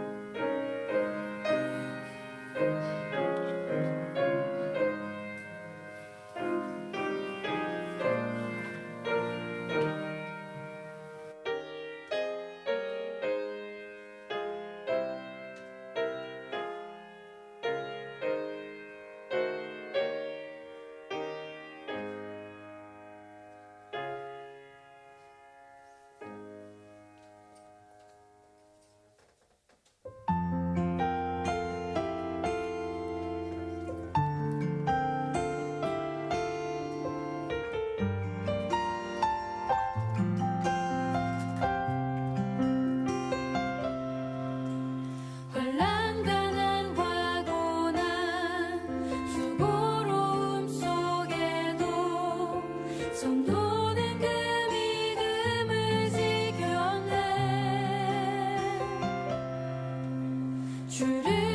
주를